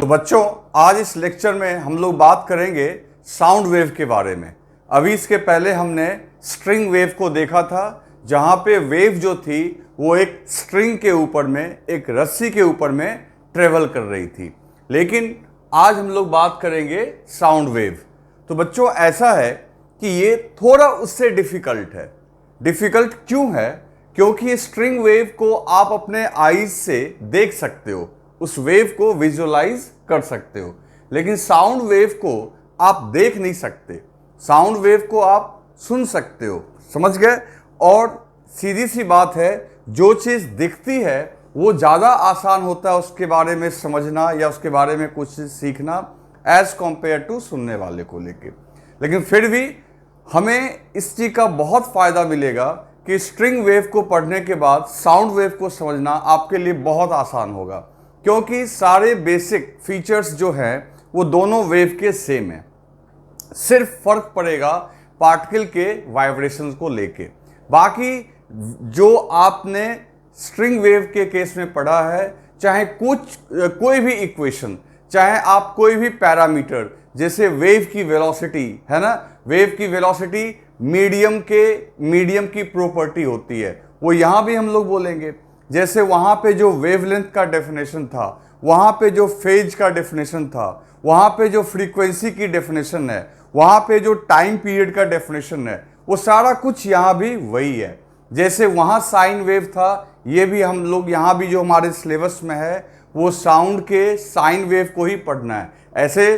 बच्चों, आज इस लेक्चर में हम लोग बात करेंगे साउंड वेव के बारे में। अभी इसके पहले हमने स्ट्रिंग वेव को देखा था, जहाँ पे वेव जो थी वो एक स्ट्रिंग के ऊपर में, एक रस्सी के ऊपर में ट्रेवल कर रही थी। लेकिन आज हम लोग बात करेंगे साउंड वेव। तो बच्चों, ऐसा है कि ये थोड़ा उससे डिफ़िकल्ट है। डिफ़िकल्ट क्यों है? क्योंकि स्ट्रिंग वेव को आप अपने आईज से देख सकते हो, उस वेव को विजुअलाइज कर सकते हो, लेकिन साउंड वेव को आप देख नहीं सकते। साउंड वेव को आप सुन सकते हो, समझ गए? और सीधी सी बात है, जो चीज़ दिखती है वो ज़्यादा आसान होता है उसके बारे में समझना या उसके बारे में कुछ सीखना एज कम्पेयर टू सुनने वाले को लेके। लेकिन फिर भी हमें इस चीज़ का बहुत फ़ायदा मिलेगा कि स्ट्रिंग वेव को पढ़ने के बाद साउंड वेव को समझना आपके लिए बहुत आसान होगा, क्योंकि सारे बेसिक फीचर्स जो हैं वो दोनों वेव के सेम हैं। सिर्फ फर्क पड़ेगा पार्टिकल के वाइब्रेशंस को लेके। बाकी जो आपने स्ट्रिंग वेव के केस में पढ़ा है, चाहे कोई भी इक्वेशन, चाहे आप कोई भी पैरामीटर, जैसे वेव की वेलोसिटी है ना, वेव की वेलोसिटी मीडियम की प्रॉपर्टी होती है, वो यहाँ भी हम लोग बोलेंगे। जैसे वहाँ पे जो वेवलेंथ का डेफिनेशन था, वहाँ पे जो फेज का डेफिनेशन था, वहाँ पे जो फ्रीक्वेंसी की डेफिनेशन है, वहाँ पे जो टाइम पीरियड का डेफिनेशन है, वो सारा कुछ यहाँ भी वही है। जैसे वहाँ साइन वेव था, ये भी हम लोग यहाँ भी जो हमारे सिलेबस में है वो साउंड के साइन वेव को ही पढ़ना है। ऐसे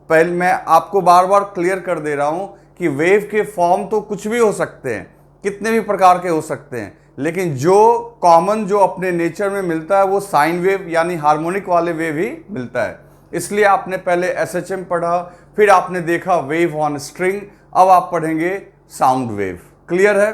पहले मैं आपको बार बार क्लियर कर दे रहा हूँ कि वेव के फॉर्म तो कुछ भी हो सकते हैं, कितने भी प्रकार के हो सकते हैं, लेकिन जो कॉमन जो अपने नेचर में मिलता है वो साइन वेव यानी हार्मोनिक वाले वेव ही मिलता है। इसलिए आपने पहले एसएचएम पढ़ा, फिर आपने देखा वेव ऑन स्ट्रिंग, अब आप पढ़ेंगे साउंड वेव। क्लियर है?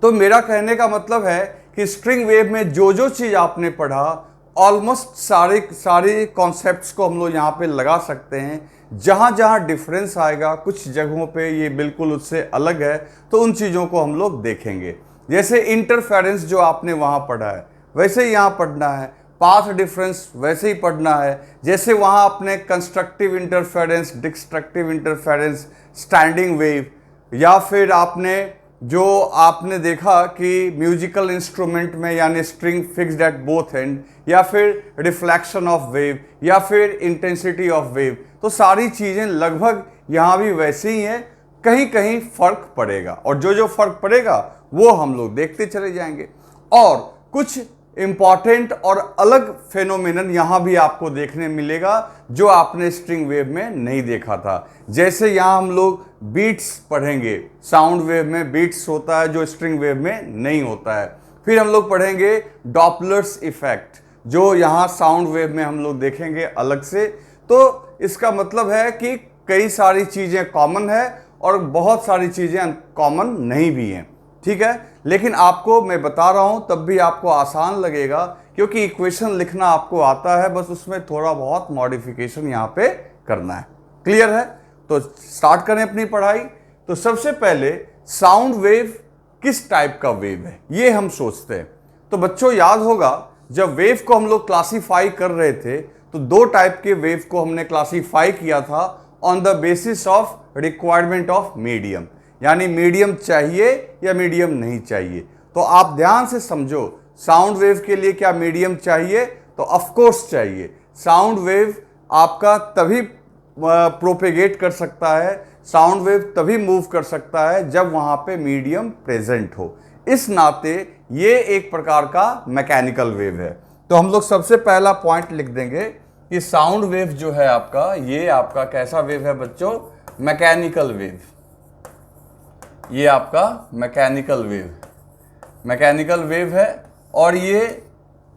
तो मेरा कहने का मतलब है कि स्ट्रिंग वेव में जो जो चीज़ आपने पढ़ा, ऑलमोस्ट सारे कॉन्सेप्ट्स को हम लोग यहाँ पे लगा सकते हैं। जहाँ जहाँ डिफरेंस आएगा, कुछ जगहों पे ये बिल्कुल उससे अलग है, तो उन चीज़ों को हम लोग देखेंगे। जैसे इंटरफेरेंस जो आपने वहाँ पढ़ा है, वैसे ही यहाँ पढ़ना है। पाथ डिफरेंस वैसे ही पढ़ना है। जैसे वहाँ आपने constructive interference, destructive interference, standing wave, या फिर आपने देखा कि म्यूजिकल इंस्ट्रूमेंट में यानी string fixed at both and, या फिर रिफ्लेक्शन ऑफ वेव, या फिर इंटेंसिटी ऑफ वेव, तो सारी चीज़ें लगभग यहाँ भी वैसे ही हैं। कहीं कहीं फर्क पड़ेगा, और जो फर्क पड़ेगा वो हम लोग देखते चले जाएंगे। और कुछ इंपॉर्टेंट और अलग फेनोमेनन यहाँ भी आपको देखने मिलेगा जो आपने स्ट्रिंग वेव में नहीं देखा था। जैसे यहाँ हम लोग बीट्स पढ़ेंगे, साउंड वेव में बीट्स होता है जो स्ट्रिंग वेव में नहीं होता है। फिर हम लोग पढ़ेंगे डॉपलर्स इफेक्ट, जो यहाँ साउंड वेव में हम लोग देखेंगे अलग से। तो इसका मतलब है कि कई सारी चीज़ें कॉमन है और बहुत सारी चीज़ें कॉमन नहीं भी हैं, ठीक है? लेकिन आपको मैं बता रहा हूं तब भी आपको आसान लगेगा, क्योंकि इक्वेशन लिखना आपको आता है, बस उसमें थोड़ा बहुत मॉडिफिकेशन यहाँ पे करना है। क्लियर है? तो स्टार्ट करें अपनी पढ़ाई। तो सबसे पहले साउंड वेव किस टाइप का वेव है ये हम सोचते हैं। तो बच्चों, याद होगा जब वेव को हम लोग क्लासीफाई कर रहे थे तो दो टाइप के वेव को हमने क्लासीफाई किया था on the basis of requirement of medium, यानी मीडियम चाहिए या मीडियम नहीं चाहिए। तो आप ध्यान से समझो, साउंड वेव के लिए क्या मीडियम चाहिए? तो ऑफ कोर्स चाहिए। साउंड वेव आपका तभी प्रोपेगेट कर सकता है, साउंड वेव तभी मूव कर सकता है जब वहाँ पे मीडियम प्रेजेंट हो। इस नाते ये एक प्रकार का मैकेनिकल वेव है। तो हम लोग सबसे पहला पॉइंट लिख देंगे कि साउंड वेव जो है आपका, ये आपका कैसा वेव है बच्चों? Mechanical wave. ये आपका मैकेनिकल वेव है, और ये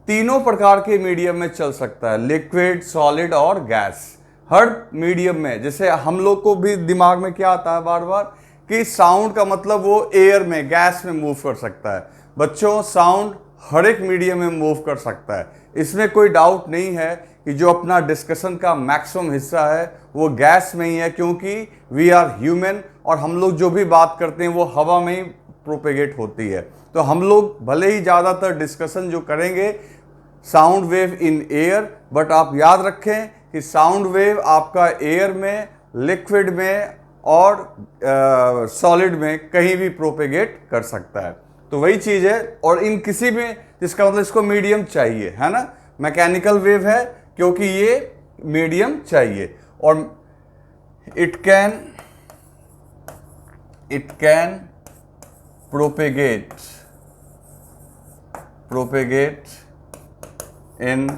तीनों प्रकार के मीडियम में चल सकता है, लिक्विड, सॉलिड और गैस। हर मीडियम में, जैसे हम लोग को भी दिमाग में क्या आता है बार बार कि साउंड का मतलब वो एयर में, गैस में मूव कर सकता है। बच्चों, साउंड हर एक मीडियम में मूव कर सकता है, इसमें कोई डाउट नहीं है कि जो अपना डिस्कशन का मैक्सिमम हिस्सा है वो गैस में ही है, क्योंकि वी आर ह्यूमन और हम लोग जो भी बात करते हैं वो हवा में ही प्रोपेगेट होती है। तो हम लोग भले ही ज़्यादातर डिस्कशन जो करेंगे sound wave in air, but आप याद रखें कि साउंड वेव आपका एयर में, लिक्विड में और सॉलिड में कहीं भी प्रोपेगेट कर सकता है। तो वही चीज है, और इन किसी में, जिसका मतलब इसको मीडियम चाहिए, है ना। मैकेनिकल वेव है क्योंकि ये मीडियम चाहिए, और it can propagate in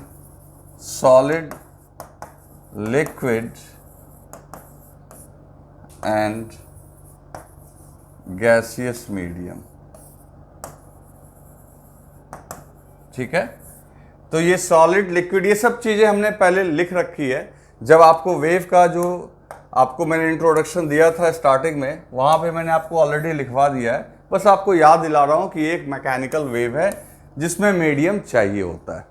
solid, liquid and gaseous medium. ठीक है, तो ये सॉलिड, लिक्विड, ये सब चीजें हमने पहले लिख रखी है। जब आपको वेव का जो आपको मैंने इंट्रोडक्शन दिया था स्टार्टिंग में, वहां पे मैंने आपको ऑलरेडी लिखवा दिया है, बस आपको याद दिला रहा हूं कि एक मैकेनिकल वेव है जिसमें मीडियम चाहिए होता है।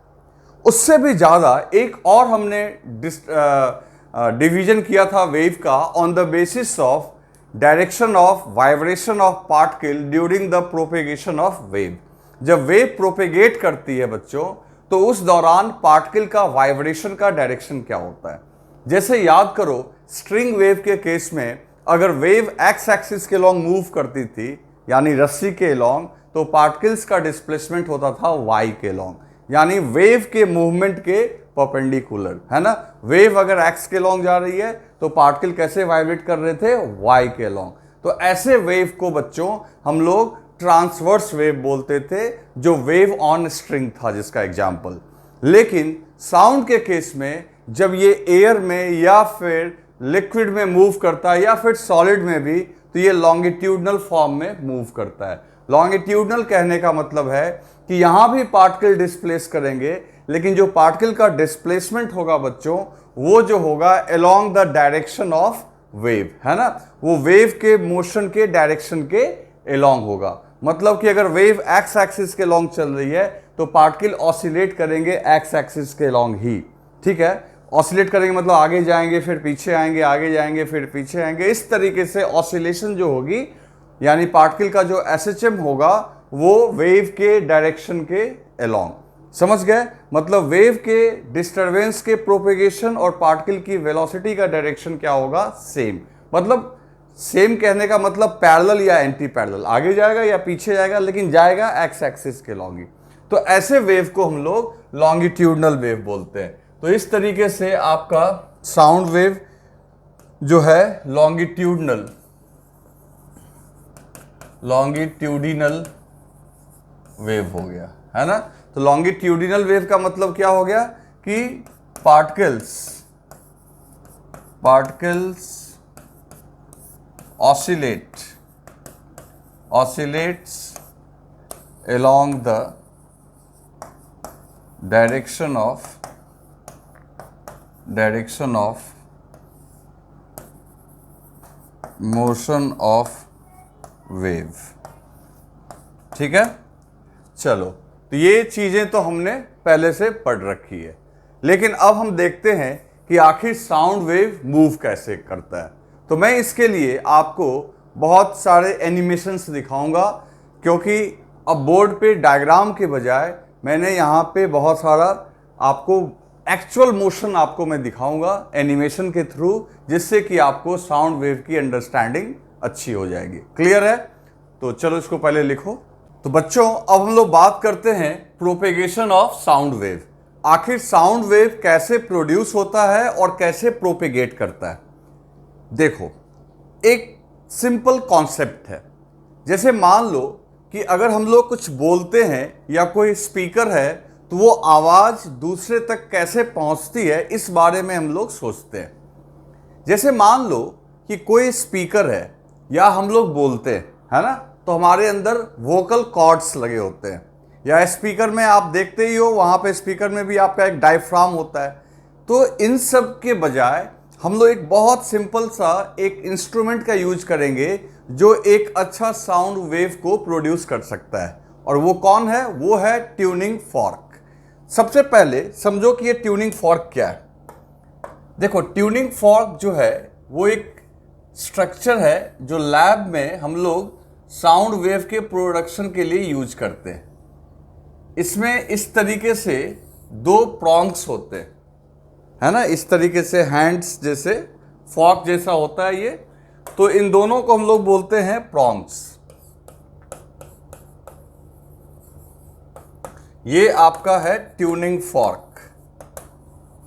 उससे भी ज़्यादा एक और हमने डिवीजन किया था वेव का on the basis of direction of vibration of particle during the propagation of wave. जब वेव प्रोपेगेट करती है बच्चों, तो उस दौरान पार्टिकल का वाइब्रेशन का डायरेक्शन क्या होता है। जैसे याद करो, स्ट्रिंग वेव के केस में अगर वेव एक्स एक्सिस के लॉन्ग मूव करती थी, यानी रस्सी के लॉन्ग, तो पार्टिकल्स का डिस्प्लेसमेंट होता था वाई के लॉन्ग, यानी वेव के मूवमेंट के परपेंडिकुलर, है ना। वेव अगर एक्स के लॉन्ग जा रही है तो पार्टिकल कैसे वाइब्रेट कर रहे थे, वाई के लॉन्ग। तो ऐसे वेव को बच्चों हम लोग ट्रांसवर्स वेव बोलते थे, जो वेव ऑन स्ट्रिंग था जिसका एग्जाम्पल। लेकिन साउंड के केस में जब ये एयर में या फिर लिक्विड में मूव करता है या फिर सॉलिड में भी, तो ये लॉन्गिट्यूडनल फॉर्म में मूव करता है। लॉन्गिट्यूडनल कहने का मतलब है कि यहां भी पार्टिकल डिस्प्लेस करेंगे, लेकिन जो पार्टिकल का डिस्प्लेसमेंट होगा बच्चों, वो जो होगा along the direction of wave, है ना। वो वेव के मोशन के डायरेक्शन के अलोंग होगा। मतलब कि अगर वेव एक्स एक्सिस के लॉन्ग चल रही है तो पार्टिकल ऑसिलेट करेंगे एक्स एक्सिस के लॉन्ग ही। ठीक है, ऑसिलेट करेंगे मतलब आगे जाएंगे फिर पीछे आएंगे, आगे जाएंगे फिर पीछे आएंगे। इस तरीके से ऑसिलेशन जो होगी, यानी पार्टिकल का जो एसएचएम होगा, वो वेव के डायरेक्शन के अलोंग। समझ गए, मतलब वेव के डिस्टरबेंस के प्रोपेगेशन और पार्टिकल की वेलोसिटी का डायरेक्शन क्या होगा, सेम। मतलब सेम कहने का मतलब पैरेलल या एंटी पैरेलल, आगे जाएगा या पीछे जाएगा, लेकिन जाएगा एक्स एक्सिस के लॉन्ग ही। तो ऐसे वेव को हम लोग लॉन्गिट्यूडनल वेव बोलते हैं। तो इस तरीके से आपका साउंड वेव जो है लॉन्गिट्यूडिनल वेव हो गया, है ना। तो लॉन्गिट्यूडिनल वेव का मतलब क्या हो गया कि particles oscillates along the direction of motion of wave। ठीक है, चलो, तो ये चीजें तो हमने पहले से पढ़ रखी है। लेकिन अब हम देखते हैं कि आखिर साउंड वेव मूव कैसे करता है। तो मैं इसके लिए आपको बहुत सारे एनिमेशंस दिखाऊंगा, क्योंकि अब बोर्ड पे डायग्राम के बजाय मैंने यहाँ पे बहुत सारा आपको एक्चुअल मोशन आपको मैं दिखाऊंगा एनिमेशन के थ्रू, जिससे कि आपको साउंड वेव की अंडरस्टैंडिंग अच्छी हो जाएगी। क्लियर है? तो चलो इसको पहले लिखो। तो बच्चों, अब हम लोग बात करते हैं प्रोपेगेशन ऑफ साउंड वेव। आखिर साउंड वेव कैसे प्रोड्यूस होता है और कैसे प्रोपेगेट करता है। देखो, एक सिंपल कॉन्सेप्ट है। जैसे मान लो कि अगर हम लोग कुछ बोलते हैं या कोई स्पीकर है, तो वो आवाज दूसरे तक कैसे पहुंचती है, इस बारे में हम लोग सोचते हैं। जैसे मान लो कि कोई स्पीकर है या हम लोग बोलते हैं, है ना, तो हमारे अंदर वोकल कॉर्ड्स लगे होते हैं, या स्पीकर में आप देखते ही हो, वहां पे स्पीकर में भी आपका एक डायफ्राम होता है। तो इन सब के बजाय हम लोग एक बहुत सिंपल सा एक इंस्ट्रूमेंट का यूज करेंगे जो एक अच्छा साउंड वेव को प्रोड्यूस कर सकता है। और वो कौन है? वो है ट्यूनिंग फॉर्क। सबसे पहले समझो कि ये ट्यूनिंग फॉर्क क्या है। देखो, ट्यूनिंग फॉर्क जो है वो एक स्ट्रक्चर है जो लैब में हम लोग साउंड वेव के प्रोडक्शन के लिए यूज करते हैं। इसमें इस तरीके से दो प्रॉन्ग्स होते हैं, है ना, इस तरीके से हैंड्स जैसे, फॉर्क जैसा होता है ये, तो इन दोनों को हम लोग बोलते हैं प्रॉन्ग्स। ये आपका है ट्यूनिंग फॉर्क,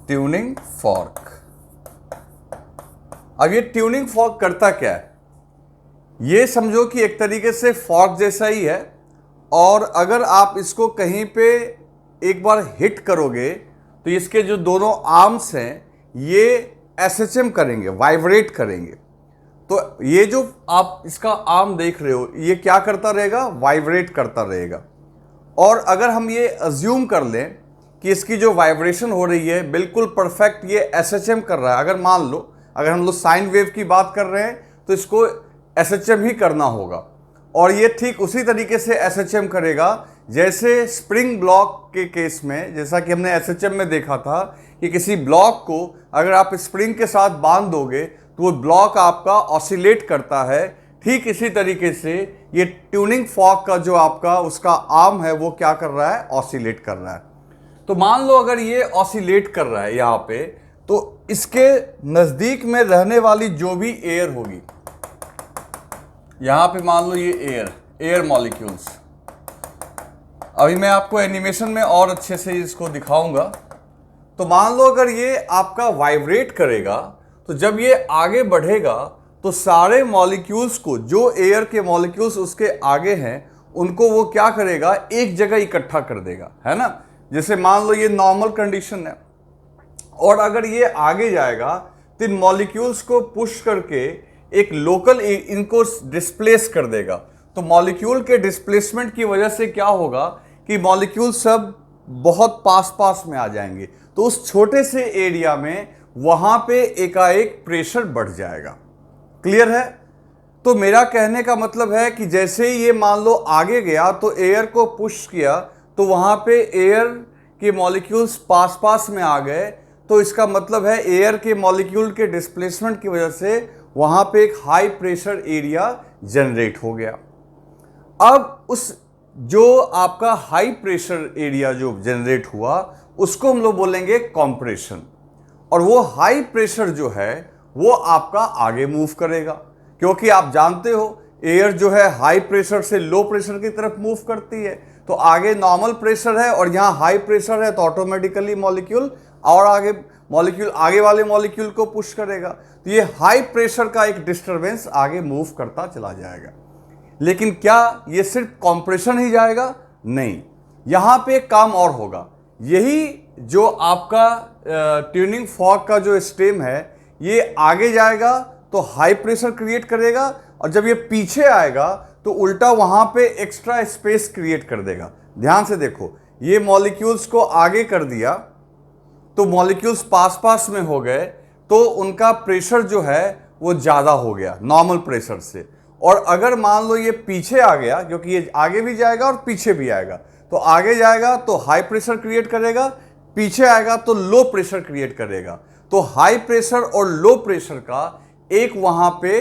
ट्यूनिंग फॉर्क। अब ये ट्यूनिंग फॉर्क करता क्या है, ये समझो कि एक तरीके से फॉर्क जैसा ही है, और अगर आप इसको कहीं पे एक बार हिट करोगे तो इसके जो दोनों आर्म्स हैं ये एसएचएम करेंगे, वाइब्रेट करेंगे। तो ये जो आप इसका आर्म देख रहे हो ये क्या करता रहेगा, वाइब्रेट करता रहेगा। और अगर हम ये अज्यूम कर लें कि इसकी जो वाइब्रेशन हो रही है बिल्कुल परफेक्ट ये एसएचएम कर रहा है, अगर मान लो अगर हम लोग साइन वेव की बात कर रहे हैं तो इसको एसएचएम ही करना होगा, और ये ठीक उसी तरीके से एसएचएम करेगा जैसे स्प्रिंग ब्लॉक के केस में, जैसा कि हमने एसएचएम में देखा था कि किसी ब्लॉक को अगर आप स्प्रिंग के साथ बांध दोगे तो वो ब्लॉक आपका ऑसिलेट करता है। ठीक इसी तरीके से ये ट्यूनिंग फॉर्क का जो आपका उसका आर्म है वो क्या कर रहा है, ऑसिलेट कर रहा है। तो मान लो अगर ये ऑसिलेट कर रहा है यहाँ पे, तो इसके नज़दीक में रहने वाली जो भी एयर होगी, यहाँ पे मान लो ये एयर मॉलिक्यूल्स, अभी मैं आपको एनिमेशन में और अच्छे से इसको दिखाऊंगा। तो मान लो अगर ये आपका वाइब्रेट करेगा तो जब ये आगे बढ़ेगा तो सारे मॉलिक्यूल्स को, जो एयर के मॉलिक्यूल्स उसके आगे हैं उनको वो क्या करेगा, एक जगह इकट्ठा कर देगा, है ना। जैसे मान लो ये नॉर्मल कंडीशन है, और अगर ये आगे जाएगा तो इन मॉलिक्यूल्स को पुश करके एक लोकल इनको डिस्प्लेस कर देगा। तो मॉलिक्यूल के डिस्प्लेसमेंट की वजह से क्या होगा कि मॉलिक्यूल सब बहुत पास पास में आ जाएंगे, तो उस छोटे से एरिया में वहां पे एकाएक प्रेशर बढ़ जाएगा। क्लियर है। तो मेरा कहने का मतलब है कि जैसे ही ये मान लो आगे गया तो एयर को पुश किया तो वहां पे एयर के मॉलिक्यूल्स पास पास में आ गए, तो इसका मतलब है एयर के मॉलिक्यूल के डिस्प्लेसमेंट की वजह से वहां पे एक हाई प्रेशर एरिया जनरेट हो गया। अब उस जो आपका हाई प्रेशर एरिया जो जनरेट हुआ उसको हम लोग बोलेंगे कंप्रेशन, और वो हाई प्रेशर जो है वो आपका आगे मूव करेगा, क्योंकि आप जानते हो एयर जो है हाई प्रेशर से लो प्रेशर की तरफ मूव करती है। तो आगे नॉर्मल प्रेशर है और यहाँ हाई प्रेशर है, तो ऑटोमेटिकली मॉलिक्यूल और आगे वाले मॉलिक्यूल को पुश करेगा। तो ये हाई प्रेशर का एक डिस्टरबेंस आगे मूव करता चला जाएगा। लेकिन क्या ये सिर्फ कंप्रेशन ही जाएगा? नहीं, यहाँ पे एक काम और होगा। यही जो आपका ट्यूनिंग फॉर्क का जो स्टेम है ये आगे जाएगा तो हाई प्रेशर क्रिएट करेगा, और जब ये पीछे आएगा तो उल्टा वहां पे एक्स्ट्रा स्पेस क्रिएट कर देगा। ध्यान से देखो, ये मॉलिक्यूल्स को आगे कर दिया तो मॉलिक्यूल्स पास पास में हो गए, तो उनका प्रेशर जो है वो ज़्यादा हो गया नॉर्मल प्रेशर से। और अगर मान लो ये पीछे आ गया, क्योंकि ये आगे भी जाएगा और पीछे भी आएगा, तो आगे जाएगा तो हाई प्रेशर क्रिएट करेगा, पीछे आएगा तो लो प्रेशर क्रिएट करेगा। तो हाई प्रेशर और लो प्रेशर का एक वहां पे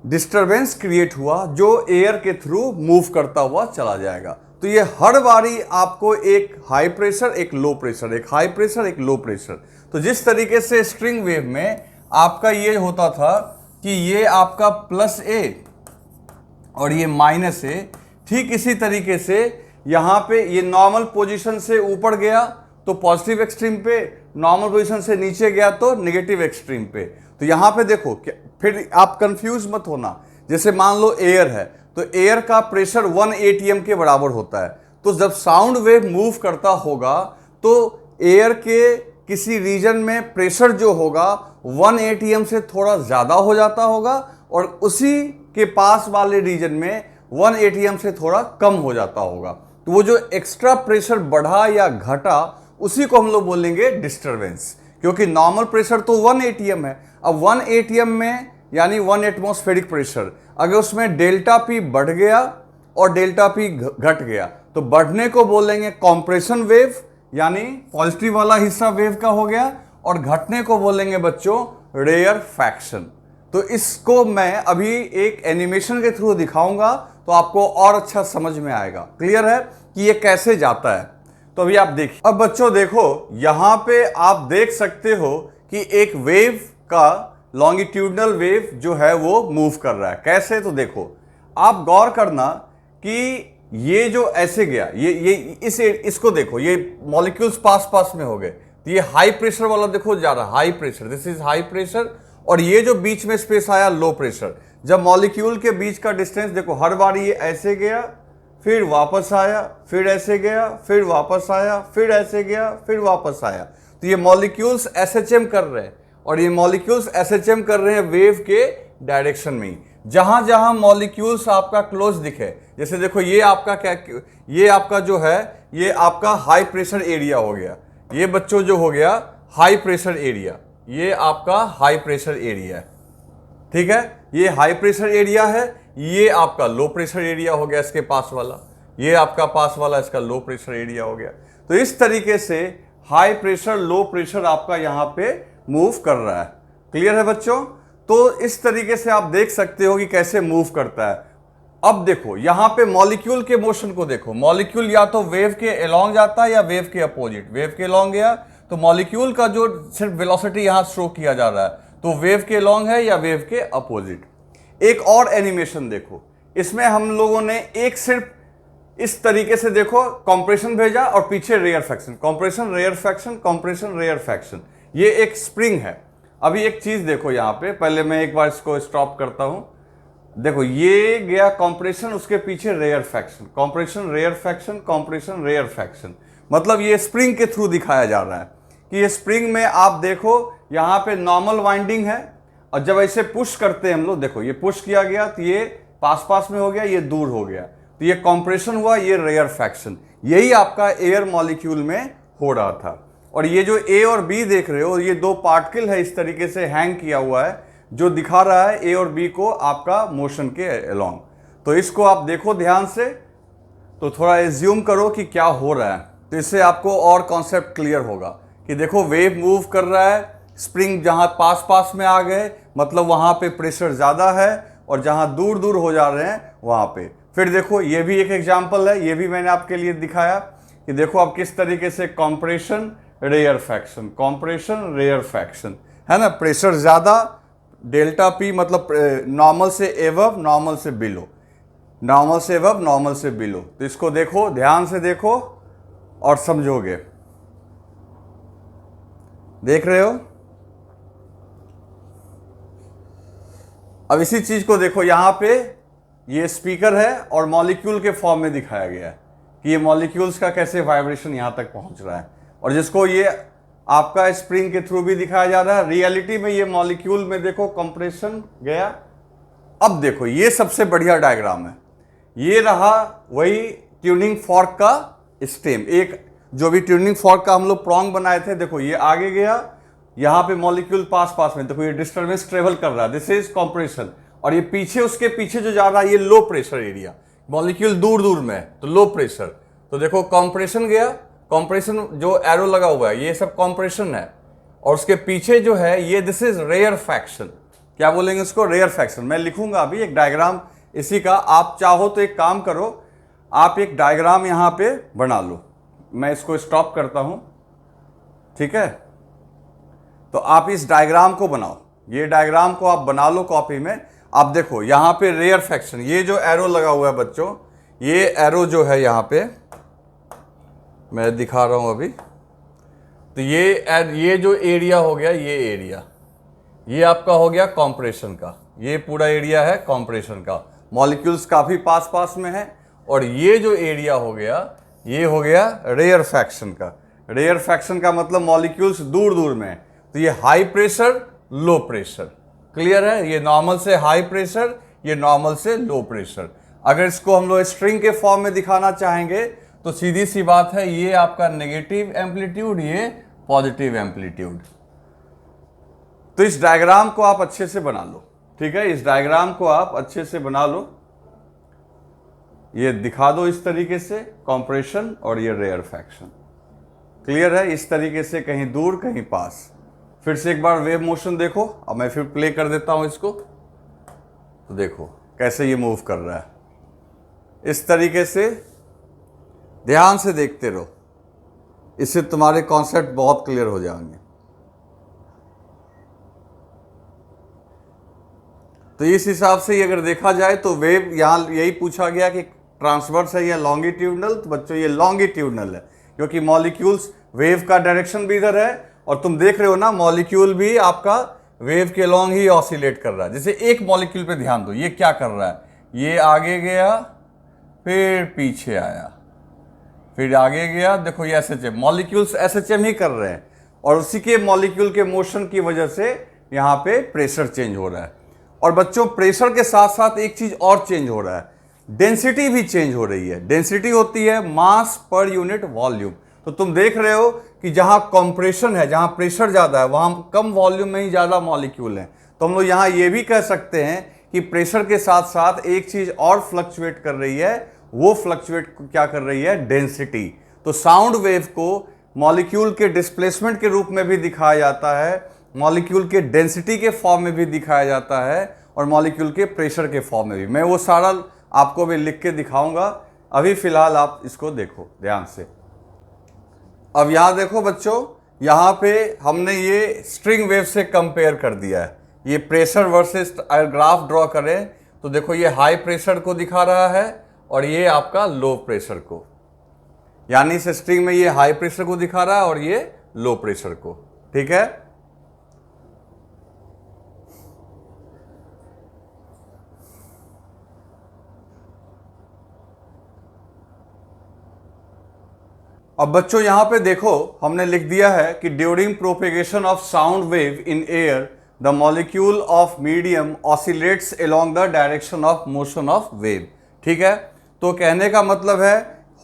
डिस्टरबेंस क्रिएट हुआ जो एयर के थ्रू मूव करता हुआ चला जाएगा। तो ये हर बारी आपको एक हाई प्रेशर, एक लो प्रेशर, एक हाई प्रेशर, एक लो प्रेशर। तो जिस तरीके से स्ट्रिंग वेव में आपका ये होता था कि ये आपका प्लस ए और ये माइनस ए, ठीक इसी तरीके से यहाँ पे ये नॉर्मल पोजीशन से ऊपर गया तो पॉजिटिव एक्सट्रीम पे, नॉर्मल पोजीशन से नीचे गया तो नेगेटिव एक्सट्रीम पे। तो यहाँ पे देखो, फिर आप कंफ्यूज मत होना। जैसे मान लो एयर है तो एयर का प्रेशर 1 atm के बराबर होता है। तो जब साउंड वेव मूव करता होगा तो एयर के किसी रीजन में प्रेशर जो होगा 1 atm से थोड़ा ज़्यादा हो जाता होगा, और उसी के पास वाले रीजन में 1 atm से थोड़ा कम हो जाता होगा। तो वो जो एक्स्ट्रा प्रेशर बढ़ा या घटा उसी को हम लोग बोलेंगे डिस्टरबेंस, क्योंकि नॉर्मल प्रेशर तो 1 atm है। अब 1 atm में यानी 1 एटमॉस्फेरिक प्रेशर, अगर उसमें डेल्टा पी बढ़ गया और डेल्टा पी घट गया तो बढ़ने को बोलेंगे कॉम्प्रेशन वेव, यानी पॉजिटिव वाला हिस्सा वेव का हो गया, और घटने को बोलेंगे बच्चों रेयरफैक्शन। तो इसको मैं अभी एक एनिमेशन के थ्रू दिखाऊंगा तो आपको और अच्छा समझ में आएगा। क्लियर है कि ये कैसे जाता है। तो अभी आप देखिए। अब बच्चों देखो, यहां पे आप देख सकते हो कि एक वेव का लॉन्गिट्यूडनल वेव जो है वो मूव कर रहा है। कैसे? तो देखो, आप गौर करना कि ये जो ऐसे गया, ये इसको देखो, ये मॉलिक्यूल्स पास पास में हो गए, तो ये हाई प्रेशर वाला देखो जा रहा है, high pressure, this is high pressure. और ये जो बीच में स्पेस आया लो प्रेशर। जब मॉलिक्यूल के बीच का डिस्टेंस देखो, हर बार ये ऐसे गया, फिर वापस आया, फिर ऐसे गया, फिर वापस आया, फिर ऐसे गया, फिर वापस आया। तो ये मॉलिक्यूल्स एसएचएम कर रहे हैं, और ये मॉलिक्यूल्स एसएचएम कर रहे हैं वेव के डायरेक्शन में ही। जहां जहां मॉलिक्यूल्स आपका क्लोज दिखे, जैसे देखो ये आपका क्या, ये आपका जो है ये आपका हाई प्रेशर एरिया हो गया। ये बच्चों जो हो गया हाई प्रेशर एरिया, ये आपका हाई प्रेशर एरिया है, ठीक है। ये हाई प्रेशर एरिया है, ये आपका लो प्रेशर एरिया हो गया इसके पास वाला, ये आपका पास वाला इसका लो प्रेशर एरिया हो गया। तो इस तरीके से हाई प्रेशर लो प्रेशर आपका यहां पे मूव कर रहा है। क्लियर है बच्चों? तो इस तरीके से आप देख सकते हो कि कैसे मूव करता है। अब देखो यहां पे मॉलिक्यूल के मोशन को देखो, मॉलिक्यूल या तो वेव के अलोंग जाता है या वेव के अपोजिट। वेव के अलोंग गया तो मॉलिक्यूल का जो सिर्फ वेलोसिटी यहां शो किया जा रहा है, तो वेव के अलोंग है या वेव के अपोजिट। एक और एनिमेशन देखो, इसमें हम लोगों ने एक सिर्फ इस तरीके से देखो कंप्रेशन भेजा और पीछे rarefaction, compression rarefaction, compression rarefaction. ये एक स्प्रिंग है। अभी एक चीज देखो यहां पे, पहले मैं एक बार इसको स्टॉप करता हूं। देखो ये गया कंप्रेशन, उसके पीछे rarefaction, compression rarefaction, compression rarefaction. मतलब ये स्प्रिंग के थ्रू दिखाया जा रहा है कि ये स्प्रिंग में आप देखो यहां पे नॉर्मल वाइंडिंग है, और जब ऐसे पुश करते हैं हम लोग, देखो ये पुश किया गया तो ये पास पास में हो गया, ये दूर हो गया, तो ये कंप्रेशन हुआ, ये रेयर फ्रैक्शन। यही आपका एयर मॉलिक्यूल में हो रहा था। और ये जो ए और बी देख रहे हो, ये दो पार्टिकल है इस तरीके से हैंग किया हुआ है, जो दिखा रहा है ए और बी को आपका मोशन के अलोंग। तो इसको आप देखो ध्यान से, तो थोड़ा एज्यूम करो कि क्या हो रहा है, तो इससे आपको और कॉन्सेप्ट क्लियर होगा कि देखो वेव मूव कर रहा है, स्प्रिंग जहां पास पास में आ गए मतलब वहां पे प्रेशर ज़्यादा है, और जहां दूर दूर हो जा रहे हैं वहां पे। फिर देखो ये भी एक एग्जाम्पल है, ये भी मैंने आपके लिए दिखाया कि देखो आप किस तरीके से compression rarefaction, compression rarefaction, है ना। प्रेशर ज़्यादा, डेल्टा पी मतलब नॉर्मल से एवब, नॉर्मल से बिलो, नॉर्मल से एवब, नॉर्मल से बिलो। तो इसको देखो, ध्यान से देखो और समझोगे। देख रहे हो? अब इसी चीज को देखो, यहां पे ये स्पीकर है और मॉलिक्यूल के फॉर्म में दिखाया गया है कि ये मॉलिक्यूल्स का कैसे वाइब्रेशन यहां तक पहुंच रहा है, और जिसको ये आपका स्प्रिंग के थ्रू भी दिखाया जा रहा है। रियलिटी में ये मॉलिक्यूल में देखो कंप्रेशन गया। अब देखो ये सबसे बढ़िया डायग्राम है, ये रहा वही ट्यूनिंग फॉर्क का स्टेम, एक जो भी ट्यूनिंग फॉर्क का हम लोग प्रॉन्ग बनाए थे। देखो ये आगे गया, यहां पे मॉलिक्यूल पास पास में, देखो ये डिस्टर्बेंस ट्रेवल कर रहा है, दिस इज कंप्रेशन। और ये पीछे, उसके पीछे जो जा रहा है ये लो प्रेशर एरिया, मॉलिक्यूल दूर दूर में है तो लो प्रेशर। तो देखो कंप्रेशन गया, कंप्रेशन जो एरो लगा हुआ है ये सब कंप्रेशन है, और उसके पीछे जो है ये दिस इज रेयर फ्रैक्शन। क्या बोलेंगे इसको? Rarefaction. मैं लिखूंगा अभी एक डायग्राम इसी का, आप चाहो तो एक काम करो, आप एक डायग्राम यहां पे बना लो। मैं इसको स्टॉप करता हूं, ठीक है। तो आप इस डायग्राम को बनाओ, ये डायग्राम को आप बना लो कॉपी में। आप देखो यहां पे रेयर फ्रैक्शन, ये जो एरो लगा हुआ है बच्चों, ये एरो जो है यहां पे मैं दिखा रहा हूं अभी, तो ये जो एरिया हो गया, ये एरिया ये आपका हो गया कंप्रेशन का, ये पूरा एरिया है कंप्रेशन का, मॉलिक्यूल्स काफी पास पास में है। और ये जो एरिया हो गया, ये हो गया रेयर फ्रैक्शन का। रेयर फ्रैक्शन का मतलब मॉलिक्यूल्स दूर दूर में है, तो ये high pressure low pressure. Clear है? ये नॉर्मल से हाई प्रेशर, ये नॉर्मल से लो प्रेशर। अगर इसको हम लोग स्ट्रिंग के फॉर्म में दिखाना चाहेंगे तो सीधी सी बात है, ये आपका नेगेटिव एम्पलीट्यूड, ये पॉजिटिव एम्पलीट्यूड। तो इस डायग्राम को आप अच्छे से बना लो, ठीक है। इस डायग्राम को आप अच्छे से बना लो, ये दिखा दो इस तरीके से कंप्रेशन और ये रेयर फ्रैक्शन। क्लियर है? इस तरीके से कहीं दूर कहीं पास। फिर से एक बार वेव मोशन देखो, अब मैं फिर प्ले कर देता हूं इसको, तो देखो कैसे ये मूव कर रहा है। इस तरीके से ध्यान से देखते रहो, इससे तुम्हारे कॉन्सेप्ट बहुत क्लियर हो जाएंगे। तो इस हिसाब से अगर देखा जाए तो वेव, यहाँ यही पूछा गया कि ट्रांसवर्स है या लॉन्गिट्यूडनल, तो बच्चों ये लॉन्गिट्यूडनल है, क्योंकि मॉलिक्यूल्स, वेव का डायरेक्शन भी इधर है, और तुम देख रहे हो ना मॉलिक्यूल भी आपका वेव के लॉन्ग ही ऑसिलेट कर रहा है। जैसे एक मॉलिक्यूल पे ध्यान दो, ये क्या कर रहा है, ये आगे गया फिर पीछे आया फिर आगे गया, देखो ये एसएचएम, मॉलिक्यूल्स एसएचएम ही कर रहे हैं, और उसी के मॉलिक्यूल के मोशन की वजह से यहाँ पे प्रेशर चेंज हो रहा है। और बच्चों प्रेशर के साथ साथ एक चीज और चेंज हो रहा है, डेंसिटी भी चेंज हो रही है। डेंसिटी होती है मास पर यूनिट वॉल्यूम। तो तुम देख रहे हो कि जहां कंप्रेशन है, जहां प्रेशर ज्यादा है, वहां कम वॉल्यूम में ही ज्यादा मॉलिक्यूल हैं। तो हम लोग यहां ये भी कह सकते हैं कि प्रेशर के साथ साथ एक चीज और फ्लक्चुएट कर रही है, वो फ्लक्चुएट क्या कर रही है, डेंसिटी। तो साउंड वेव को मॉलिक्यूल के डिस्प्लेसमेंट के रूप में भी दिखाया जाता है, मॉलिक्यूल के डेंसिटी के फॉर्म में भी दिखाया जाता है, और मॉलिक्यूल के प्रेशर के फॉर्म में भी। मैं वो सारा आपको भी लिख के दिखाऊंगा, अभी फिलहाल आप इसको देखो ध्यान से। अब यहां देखो बच्चों, यहां पे हमने ये स्ट्रिंग वेव से कंपेयर कर दिया है। ये प्रेशर वर्सेस, अगर ग्राफ ड्रॉ करें तो देखो ये हाई प्रेशर को दिखा रहा है और ये आपका लो प्रेशर को, यानी इस स्ट्रिंग में ये हाई प्रेशर को दिखा रहा है और ये लो प्रेशर को। ठीक है, अब बच्चों यहां पे देखो हमने लिख दिया है कि during propagation of sound wave in air the molecule of medium oscillates along the direction of motion of wave. ठीक है, तो कहने का मतलब है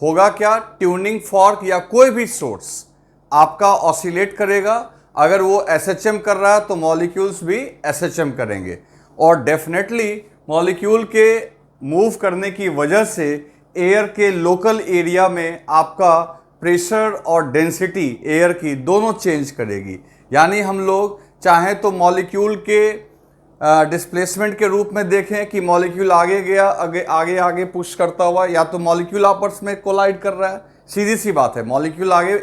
होगा क्या, ट्यूनिंग फॉर्क या कोई भी सोर्स आपका ऑसिलेट करेगा। अगर वो एसएचएम कर रहा है तो मॉलिक्यूल्स भी एसएचएम करेंगे, और डेफिनेटली मॉलिक्यूल के मूव करने की वजह से एयर के लोकल एरिया में आपका प्रेशर और डेंसिटी एयर की दोनों चेंज करेगी। यानी हम लोग चाहें तो मॉलिक्यूल के डिस्प्लेसमेंट के रूप में देखें कि मॉलिक्यूल आगे गया, आगे आगे आगे पुश करता हुआ, या तो मॉलिक्यूल आपस में कोलाइड कर रहा है। सीधी सी बात है, मॉलिक्यूल आगे,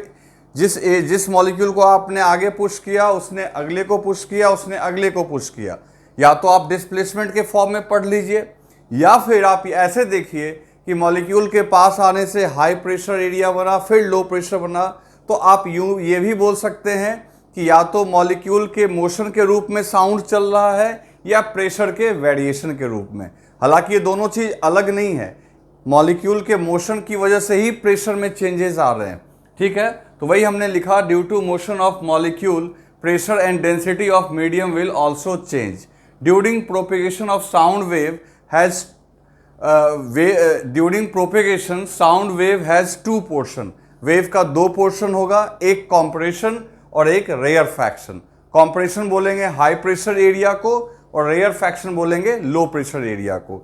जिस मॉलिक्यूल को आपने आगे पुश किया उसने अगले को पुश किया, उसने अगले को पुश किया। या तो आप डिस्प्लेसमेंट के फॉर्म में पढ़ लीजिए, या फिर आप ऐसे देखिए कि मॉलिक्यूल के पास आने से हाई प्रेशर एरिया बना, फिर लो प्रेशर बना। तो आप यूँ ये भी बोल सकते हैं कि या तो मॉलिक्यूल के मोशन के रूप में साउंड चल रहा है या प्रेशर के वेरिएशन के रूप में। हालांकि ये दोनों चीज़ अलग नहीं है, मॉलिक्यूल के मोशन की वजह से ही प्रेशर में चेंजेस आ रहे हैं। ठीक है, तो वही हमने लिखा, due to motion of molecule pressure and density of medium will also change during propagation of sound wave has during propagation sound wave has two portion. Wave का दो पोर्शन होगा, एक कॉम्प्रेशन और एक रेयर फैक्शन। कॉम्प्रेशन बोलेंगे high pressure area को और rare faction बोलेंगे लो प्रेशर एरिया को।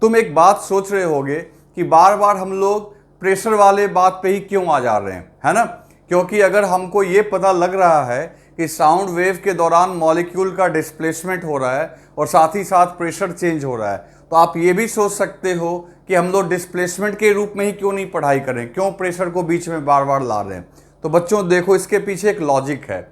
तुम एक बात सोच रहे होगे कि बार बार हम लोग प्रेशर वाले बात पे ही क्यों आ जा रहे हैं, है ना? क्योंकि अगर हमको ये पता लग रहा है कि साउंड वेव के दौरान मॉलिक्यूल का डिस्प्लेसमेंट हो रहा है और साथ ही साथ प्रेशर चेंज हो रहा है, तो आप ये भी सोच सकते हो कि हम लोग डिस्प्लेसमेंट के रूप में ही क्यों नहीं पढ़ाई करें, क्यों प्रेशर को बीच में बार बार ला रहे हैं। तो बच्चों देखो, इसके पीछे एक लॉजिक है।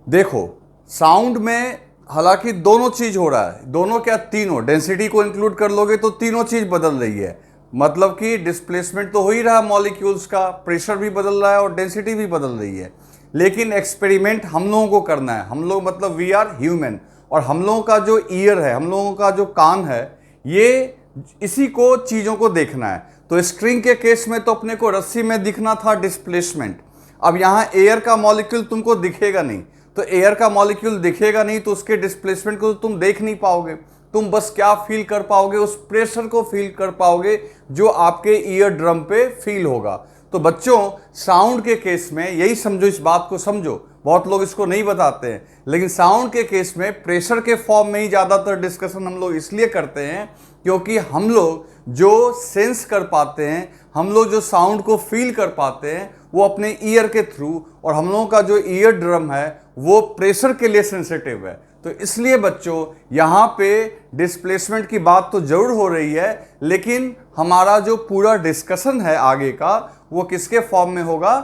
देखो साउंड में हालांकि दोनों चीज हो रहा है, दोनों क्या, तीनों, डेंसिटी को इंक्लूड कर लोगे तो तीनों चीज बदल रही है। मतलब कि डिस्प्लेसमेंट तो हो ही रहा है मॉलिक्यूल्स का, प्रेशर भी बदल रहा है और डेंसिटी भी बदल रही है। लेकिन एक्सपेरिमेंट हम लोगों को करना है, हम लोग मतलब वी आर ह्यूमन, और हम लोगों का जो ईयर है, हम लोगों का जो कान है, ये इसी को चीज़ों को देखना है। तो स्ट्रिंग के केस में तो अपने को रस्सी में दिखना था डिस्प्लेसमेंट। अब यहाँ एयर का मॉलिक्यूल तुमको दिखेगा नहीं, तो एयर का मॉलिक्यूल दिखेगा नहीं तो उसके डिस्प्लेसमेंट को तुम देख नहीं पाओगे। तुम बस क्या फील कर पाओगे, उस प्रेशर को फील कर पाओगे जो आपके ईयर ड्रम पे फील होगा। तो बच्चों साउंड के केस में यही समझो, इस बात को समझो, बहुत लोग इसको नहीं बताते हैं, लेकिन साउंड के केस में प्रेशर के फॉर्म में ही ज़्यादातर डिस्कशन हम लोग इसलिए करते हैं क्योंकि हम लोग जो सेंस कर पाते हैं, हम लोग जो साउंड को फील कर पाते हैं वो अपने ईयर के थ्रू, और हम लोगों का जो ईयर ड्रम है वो प्रेशर के लिए सेंसिटिव है। तो इसलिए बच्चों यहाँ पे डिस्प्लेसमेंट की बात तो जरूर हो रही है, लेकिन हमारा जो पूरा डिस्कशन है आगे का वो किसके फॉर्म में होगा,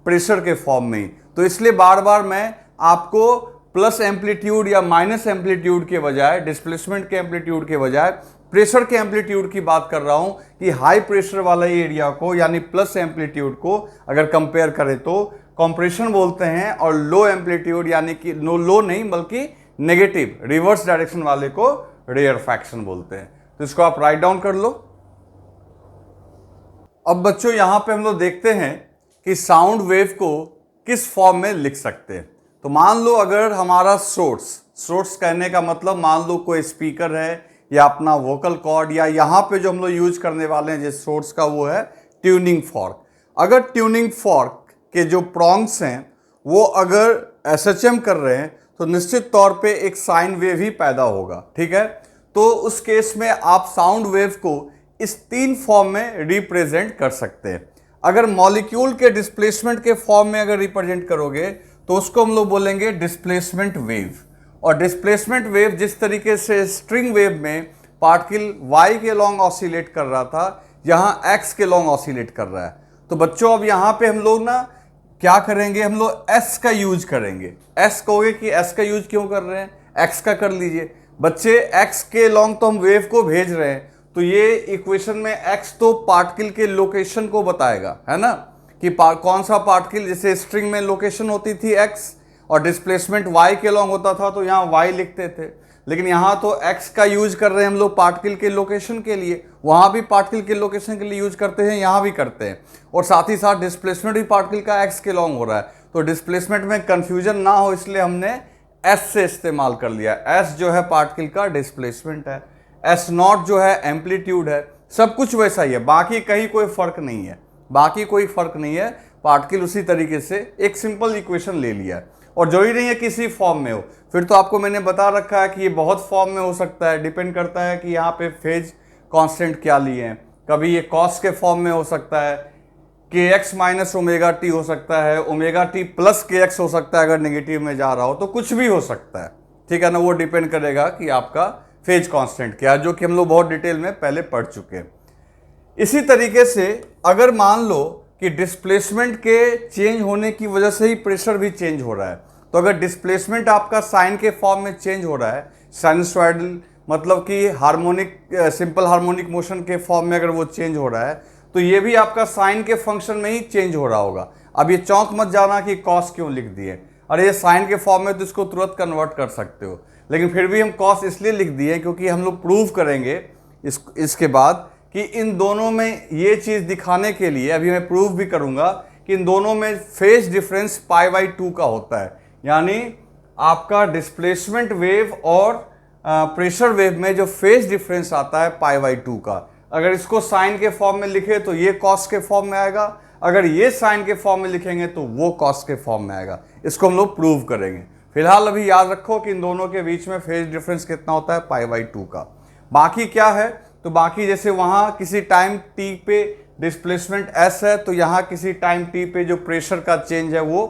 प्रेशर के फॉर्म में ही। तो इसलिए बार बार मैं आपको प्लस एम्पलीट्यूड या माइनस एम्पलीट्यूड के बजाय, डिस्प्लेसमेंट के एम्पलीट्यूड के बजाय प्रेशर के एम्पलीट्यूड की बात कर रहा हूं कि हाई प्रेशर वाला एरिया को यानी प्लस एम्पलीट्यूड को अगर कंपेयर करें तो कंप्रेशन बोलते हैं, और लो एम्पलीट्यूड यानी कि लो नहीं बल्कि नेगेटिव रिवर्स डायरेक्शन वाले को रेयरफैक्शन बोलते हैं। तो इसको आप राइट डाउन कर लो। अब बच्चों यहां पे हम लोग देखते हैं कि साउंड वेव को किस फॉर्म में लिख सकते हैं। तो मान लो अगर हमारा सोर्स कहने का मतलब मान लो कोई स्पीकर है या अपना वोकल कॉर्ड, या यहाँ पे जो हम लोग यूज करने वाले हैं जिस सोर्स का वो है ट्यूनिंग फॉर्क। अगर ट्यूनिंग फॉर्क के जो प्रॉन्ग्स हैं वो अगर SHM कर रहे हैं तो निश्चित तौर पे एक साइन वेव ही पैदा होगा, ठीक है। तो उस केस में आप साउंड वेव को इस 3 फॉर्म में रिप्रेजेंट कर सकते हैं। अगर मॉलिक्यूल के डिस्प्लेसमेंट के फॉर्म में अगर रिप्रेजेंट करोगे तो उसको हम लोग बोलेंगे डिस्प्लेसमेंट वेव। और डिस्प्लेसमेंट वेव जिस तरीके से स्ट्रिंग वेव में पार्टिकल y के लॉन्ग ऑसिलेट कर रहा था, यहाँ x के लॉन्ग ऑसिलेट कर रहा है। तो बच्चों अब यहाँ पे हम लोग ना क्या करेंगे, हम लोग s का यूज करेंगे। s कहोगे कि s का यूज क्यों कर रहे हैं, x का कर लीजिए। बच्चे x के लॉन्ग तो हम वेव को भेज रहे हैं, तो ये इक्वेशन में x तो पार्टिकल के लोकेशन को बताएगा, है ना, कि कौन सा पार्टिकल, जैसे स्ट्रिंग में लोकेशन होती थी x और डिस्प्लेसमेंट y के लॉन्ग होता था तो यहाँ y लिखते थे। लेकिन यहाँ तो x का यूज कर रहे हैं हम लोग पार्टिकल के लोकेशन के लिए, वहाँ भी पार्टिकल के लोकेशन के लिए यूज करते हैं, यहाँ भी करते हैं। और साथ ही साथ डिस्प्लेसमेंट भी पार्टिकल का x के लॉन्ग हो रहा है, तो डिस्प्लेसमेंट में कंफ्यूजन ना हो इसलिए हमने s से इस्तेमाल कर लिया। s जो है पार्टिकल का डिस्प्लेसमेंट है, S0 जो है एम्पलीट्यूड है, सब कुछ वैसा ही है, बाकी कहीं कोई फर्क नहीं है, बाकी कोई फर्क नहीं है। पार्टिकल उसी तरीके से एक सिंपल इक्वेशन ले लिया है, और जरूरी नहीं है किसी फॉर्म में हो। फिर तो आपको मैंने बता रखा है कि ये बहुत फॉर्म में हो सकता है, डिपेंड करता है कि यहाँ पे फेज कांस्टेंट क्या लिए हैं। कभी ये कॉस के फॉर्म में हो सकता है, kx माइनस ओमेगा टी हो सकता है, ओमेगा टी प्लस kx हो सकता है अगर नेगेटिव में जा रहा हो, तो कुछ भी हो सकता है, ठीक है ना। वो डिपेंड करेगा कि आपका फेज कांस्टेंट क्या है, जो कि हम लोग बहुत डिटेल में पहले पढ़ चुके हैं। इसी तरीके से अगर मान लो कि डिस्प्लेसमेंट के चेंज होने की वजह से ही प्रेशर भी चेंज हो रहा है, तो अगर डिस्प्लेसमेंट आपका साइन के फॉर्म में चेंज हो रहा है, साइनसॉइडल मतलब कि हार्मोनिक, सिंपल हार्मोनिक मोशन के फॉर्म में अगर वो चेंज हो रहा है, तो ये भी आपका साइन के फंक्शन में ही चेंज हो रहा होगा। अब ये चौंक मत जाना कि कॉस क्यों लिख दिए, अरे ये साइन के फॉर्म में तो इसको तुरंत कन्वर्ट कर सकते हो, लेकिन फिर भी हम कॉस इसलिए लिख दिए क्योंकि हम लोग प्रूव करेंगे इसके बाद कि इन दोनों में ये चीज़ दिखाने के लिए, अभी मैं प्रूव भी करूंगा कि इन दोनों में फेज डिफरेंस π/2 का होता है। यानी आपका डिस्प्लेसमेंट वेव और प्रेशर वेव में जो फेज डिफरेंस आता है π/2 का, अगर इसको साइन के फॉर्म में लिखे तो ये कॉस के फॉर्म में आएगा, अगर ये साइन के फॉर्म में लिखेंगे तो वो कॉस के फॉर्म में आएगा। इसको हम लोग प्रूव करेंगे। फिलहाल अभी याद रखो कि इन दोनों के बीच में फेज डिफरेंस कितना होता है, π/2 का। बाकी क्या है, तो बाकी जैसे वहाँ किसी टाइम t पे डिस्प्लेसमेंट s है, तो यहाँ किसी टाइम t पे जो प्रेशर का चेंज है वो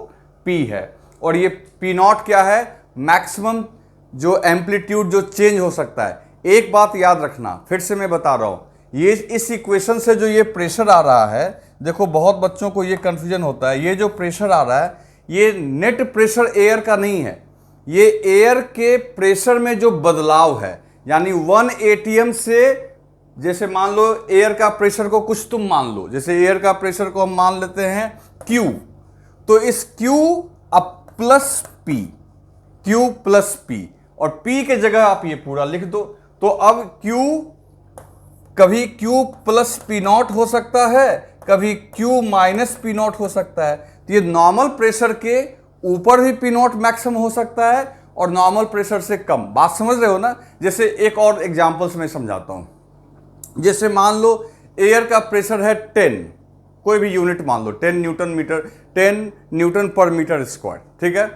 p है, और ये p0 क्या है, मैक्सिमम जो एम्पलीट्यूड जो चेंज हो सकता है। एक बात याद रखना, फिर से मैं बता रहा हूँ, ये इस इक्वेशन से जो ये प्रेशर आ रहा है, देखो बहुत बच्चों को ये कंफ्यूजन होता है, ये जो प्रेशर आ रहा है ये नेट प्रेशर एयर का नहीं है, ये एयर के प्रेशर में जो बदलाव है। यानी 1 atm से, जैसे मान लो एयर का प्रेशर को कुछ तुम मान लो, जैसे एयर का प्रेशर को हम मान लेते हैं Q, तो इस Q अब plus P, Q plus P, और P के जगह आप ये पूरा लिख दो। तो अब Q कभी Q प्लस P0 हो सकता है, कभी Q माइनस P0 हो सकता है। तो ये नॉर्मल प्रेशर के ऊपर भी P0 मैक्सिमम हो सकता है और नॉर्मल प्रेशर से कम। बात समझ रहे हो ना। जैसे एक और एग्जांपल्स में समझाता हूं। जैसे मान लो एयर का प्रेशर है 10, कोई भी यूनिट मान लो 10 न्यूटन पर मीटर स्क्वायर, ठीक है।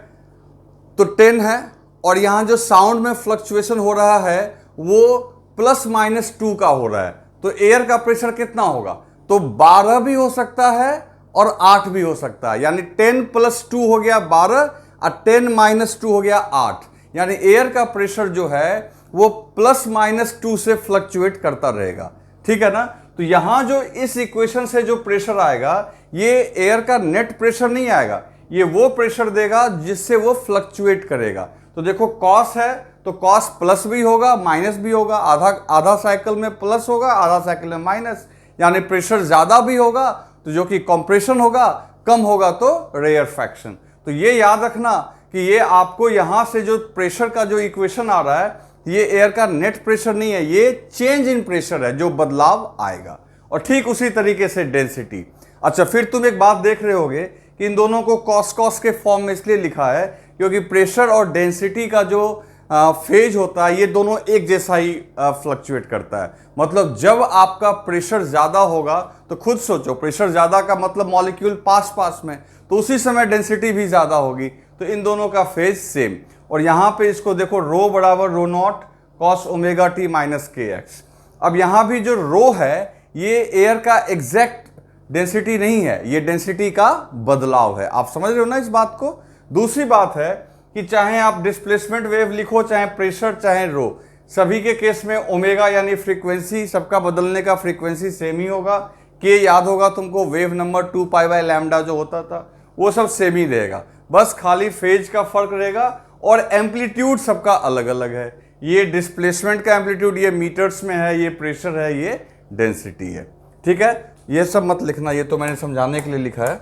तो 10 है, और यहां जो साउंड में फ्लक्चुएशन हो रहा है वो +-2 का हो रहा है, तो एयर का प्रेशर कितना होगा, तो 12 भी हो सकता है और 8 भी हो सकता है। यानी 10 + 2 हो गया 12 और 10 - 2 हो गया 8। यानी एयर का प्रेशर जो है वो +-2 से फ्लक्चुएट करता रहेगा, ठीक है ना। तो तो यहां जो इस इक्वेशन से जो प्रेशर आएगा ये एयर का नेट प्रेशर नहीं आएगा, ये वो प्रेशर देगा जिससे वो फ्लक्चुएट करेगा। तो देखो कॉस है तो कॉस प्लस भी होगा माइनस भी होगा, आधा आधा साइकिल में प्लस होगा आधा साइकिल में माइनस, यानी प्रेशर ज्यादा भी होगा तो जो कि कंप्रेशन होगा, कम होगा तो रेयरफैक्शन। तो ये याद रखना कि ये आपको यहां से जो प्रेशर का जो इक्वेशन आ रहा है ये एयर का नेट प्रेशर नहीं है, ये चेंज इन प्रेशर है जो बदलाव आएगा। और ठीक उसी तरीके से डेंसिटी। अच्छा, फिर तुम एक बात देख रहे होगे कि इन दोनों को कॉस कॉस के फॉर्म में इसलिए लिखा है क्योंकि प्रेशर और डेंसिटी का जो फेज होता है ये दोनों एक जैसा ही फ्लक्चुएट करता है। मतलब जब आपका प्रेशर ज्यादा होगा तो खुद सोचो, प्रेशर ज्यादा का मतलब मॉलिक्यूल पास पास में, तो उसी समय डेंसिटी भी ज्यादा होगी। तो इन दोनों का फेज सेम। और यहां पे इसको देखो रो बराबर rho naught cos omega T minus के एक्स। अब यहां भी जो रो है ये एयर का एग्जैक्ट डेंसिटी नहीं है, ये डेंसिटी का बदलाव है। आप समझ रहे हो ना इस बात को। दूसरी बात है कि चाहे आप डिस्प्लेसमेंट वेव लिखो, चाहे प्रेशर, चाहे रो, सभी के केस में ओमेगा यानी फ्रीक्वेंसी, सबका बदलने का फ्रीक्वेंसी सेम ही होगा। के याद होगा तुमको, wave number 2 pi by lambda जो होता था वो सब सेम ही रहेगा, बस खाली फेज का फर्क रहेगा और एम्पलीट्यूड सबका अलग अलग है। ये डिस्प्लेसमेंट का एम्पलीट्यूड ये मीटर्स में है, ये प्रेशर है, ये डेंसिटी है। ठीक है, ये सब मत लिखना, ये तो मैंने समझाने के लिए लिखा है।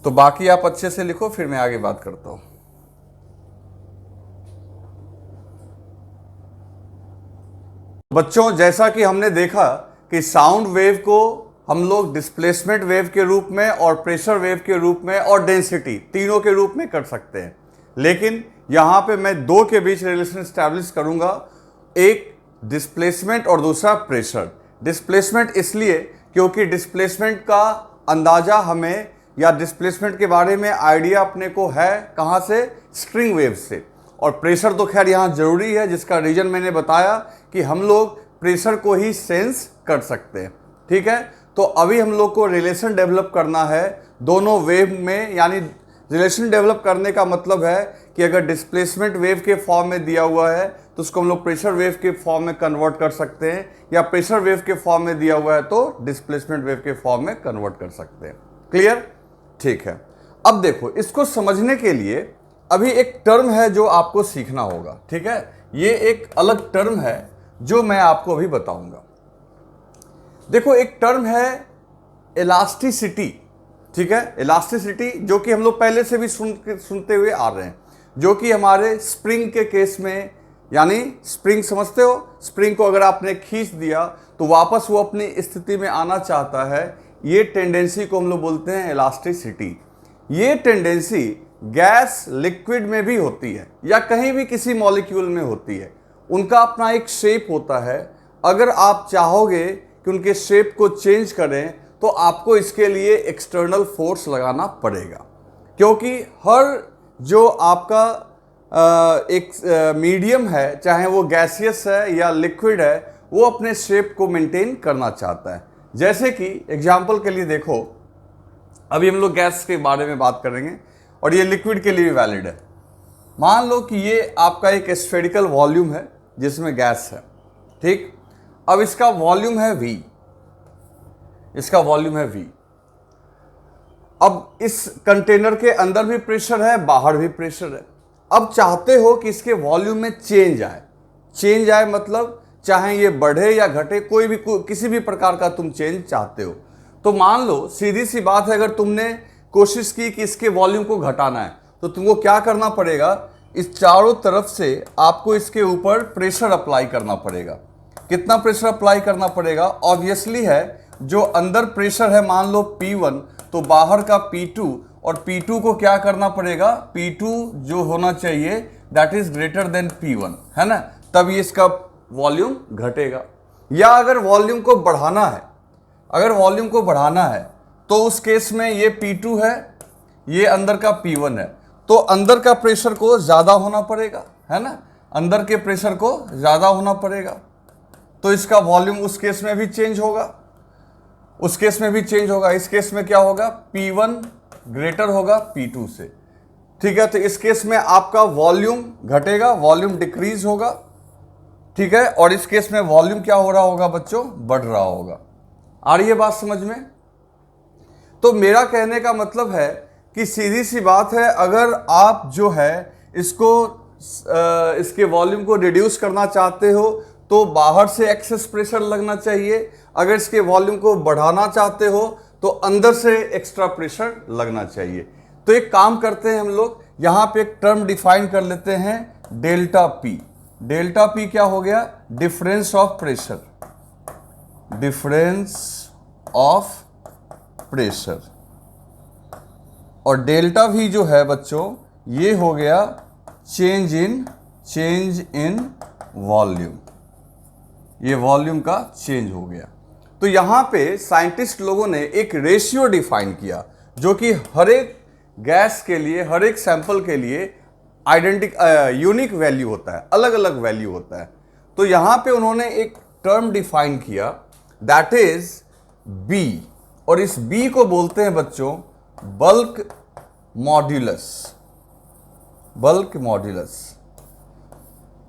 तो बाकी आप अच्छे से लिखो, फिर मैं आगे बात करता हूं। बच्चों, जैसा कि हमने देखा कि साउंड वेव को हम लोग डिस्प्लेसमेंट वेव के रूप में और प्रेशर वेव के रूप में और डेंसिटी तीनों के रूप में कर सकते हैं, लेकिन यहां पे मैं दो के बीच रिलेशन स्टैब्लिश करूंगा, एक डिस्प्लेसमेंट और दूसरा प्रेशर। डिस्प्लेसमेंट इसलिए क्योंकि डिस्प्लेसमेंट का अंदाजा हमें या डिस्प्लेसमेंट के बारे में आइडिया अपने को है कहां से, स्ट्रिंग वेव से। और प्रेशर तो खैर यहां जरूरी है, जिसका रीजन मैंने बताया कि हम लोग प्रेशर को ही सेंस कर सकते हैं। ठीक है, तो अभी हम लोग को रिलेशन डेवलप करना है दोनों वेव में, यानी रिलेशन डेवलप करने का मतलब है कि अगर डिस्प्लेसमेंट वेव के फॉर्म में दिया हुआ है तो उसको हम लोग प्रेशर वेव के फॉर्म में कन्वर्ट कर सकते हैं, या प्रेशर वेव के फॉर्म में दिया हुआ है तो डिस्प्लेसमेंट वेव के फॉर्म में कन्वर्ट कर सकते हैं। क्लियर? ठीक है, अब देखो इसको समझने के लिए अभी एक टर्म है जो आपको सीखना होगा। ठीक है, ये एक अलग टर्म है जो मैं आपको अभी बताऊंगा। देखो, एक टर्म है इलास्टिसिटी। ठीक है, इलास्टिसिटी जो कि हम लोग पहले से भी सुनते हुए आ रहे हैं, जो कि हमारे स्प्रिंग के केस में, यानी स्प्रिंग समझते हो, स्प्रिंग को अगर आपने खींच दिया तो वापस वो अपनी स्थिति में आना चाहता है, ये टेंडेंसी को हम लोग बोलते हैं इलास्टिसिटी। ये टेंडेंसी गैस लिक्विड में भी होती है या कहीं भी किसी मॉलिक्यूल में होती है। उनका अपना एक शेप होता है, अगर आप चाहोगे कि उनके शेप को चेंज करें तो आपको इसके लिए एक्सटर्नल फोर्स लगाना पड़ेगा, क्योंकि हर जो आपका एक मीडियम है, चाहे वो गैसियस है या लिक्विड है, वो अपने शेप को मेंटेन करना चाहता है। जैसे कि एग्जाम्पल के लिए देखो, अभी हम लोग गैस के बारे में बात करेंगे और ये लिक्विड के लिए भी वैलिड है। मान लो कि ये आपका एक स्फेरिकल वॉल्यूम है जिसमें गैस है। ठीक, अब इसका वॉल्यूम है V, इसका वॉल्यूम है V। अब इस कंटेनर के अंदर भी प्रेशर है, बाहर भी प्रेशर है। अब चाहते हो कि इसके वॉल्यूम में चेंज आए। चेंज आए मतलब चाहे ये बढ़े या घटे, कोई भी किसी भी प्रकार का तुम चेंज चाहते हो। तो मान लो सीधी सी बात है, अगर तुमने कोशिश की कि इसके वॉल्यूम को घटाना है तो तुमको क्या करना पड़ेगा, इस चारों तरफ से आपको इसके ऊपर प्रेशर अप्लाई करना पड़ेगा। कितना प्रेशर अप्लाई करना पड़ेगा? ऑब्वियसली है, जो अंदर प्रेशर है मान लो P1, तो बाहर का P2, और P2 को क्या करना पड़ेगा, P2 जो होना चाहिए that is greater than P1, है ना, तब ये इसका वॉल्यूम घटेगा। या अगर वॉल्यूम को बढ़ाना है, अगर वॉल्यूम को बढ़ाना है तो उस केस में ये P2 है, ये अंदर का P1 है, तो अंदर का प्रेशर को ज़्यादा होना पड़ेगा, है ना, अंदर के प्रेशर को ज़्यादा होना पड़ेगा, तो इसका वॉल्यूम उस केस में भी चेंज होगा, उस केस में भी चेंज होगा। इस केस में क्या होगा, P1 ग्रेटर होगा P2 से। ठीक है, तो इस केस में आपका वॉल्यूम घटेगा, वॉल्यूम डिक्रीज होगा। ठीक है, और इस केस में वॉल्यूम क्या हो रहा होगा बच्चों, बढ़ रहा होगा। आ रही है बात समझ में? तो मेरा कहने का मतलब है कि सीधी सी बात है, अगर आप जो है इसको इसके वॉल्यूम को रिड्यूस करना चाहते हो तो बाहर से एक्सेस प्रेशर लगना चाहिए, अगर इसके वॉल्यूम को बढ़ाना चाहते हो तो अंदर से एक्स्ट्रा प्रेशर लगना चाहिए। तो एक काम करते हैं हम लोग, यहां पे एक टर्म डिफाइन कर लेते हैं, डेल्टा पी। डेल्टा पी क्या हो गया? Difference of pressure, difference of pressure. और डेल्टा वी जो है बच्चों, ये हो गया चेंज इन वॉल्यूम, ये वॉल्यूम का चेंज हो गया। तो यहां पे साइंटिस्ट लोगों ने एक रेशियो डिफाइन किया जो कि हर एक गैस के लिए, हर एक सैंपल के लिए यूनिक वैल्यू होता है, अलग अलग वैल्यू होता है। तो यहां पे उन्होंने एक टर्म डिफाइन किया, दैट इज बी, और इस बी को बोलते हैं बच्चों बल्क मॉड्यूलस, बल्क मॉड्यूलस।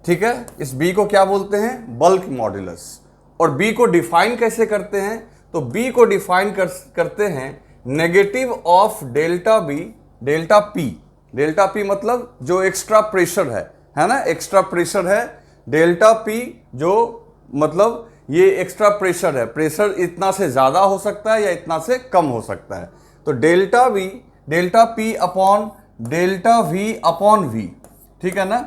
ठीक है, इस बी को क्या बोलते हैं? Bulk modulus. और बी को डिफाइन कैसे करते हैं? तो बी को डिफाइन करते हैं negative of delta B, delta P. Delta P मतलब जो एक्स्ट्रा प्रेशर है ना, एक्स्ट्रा प्रेशर है। डेल्टा पी जो मतलब ये एक्स्ट्रा प्रेशर है, प्रेशर इतना से ज्यादा हो सकता है या इतना से कम हो सकता है। तो delta V, delta P upon delta V upon V, ठीक है ना।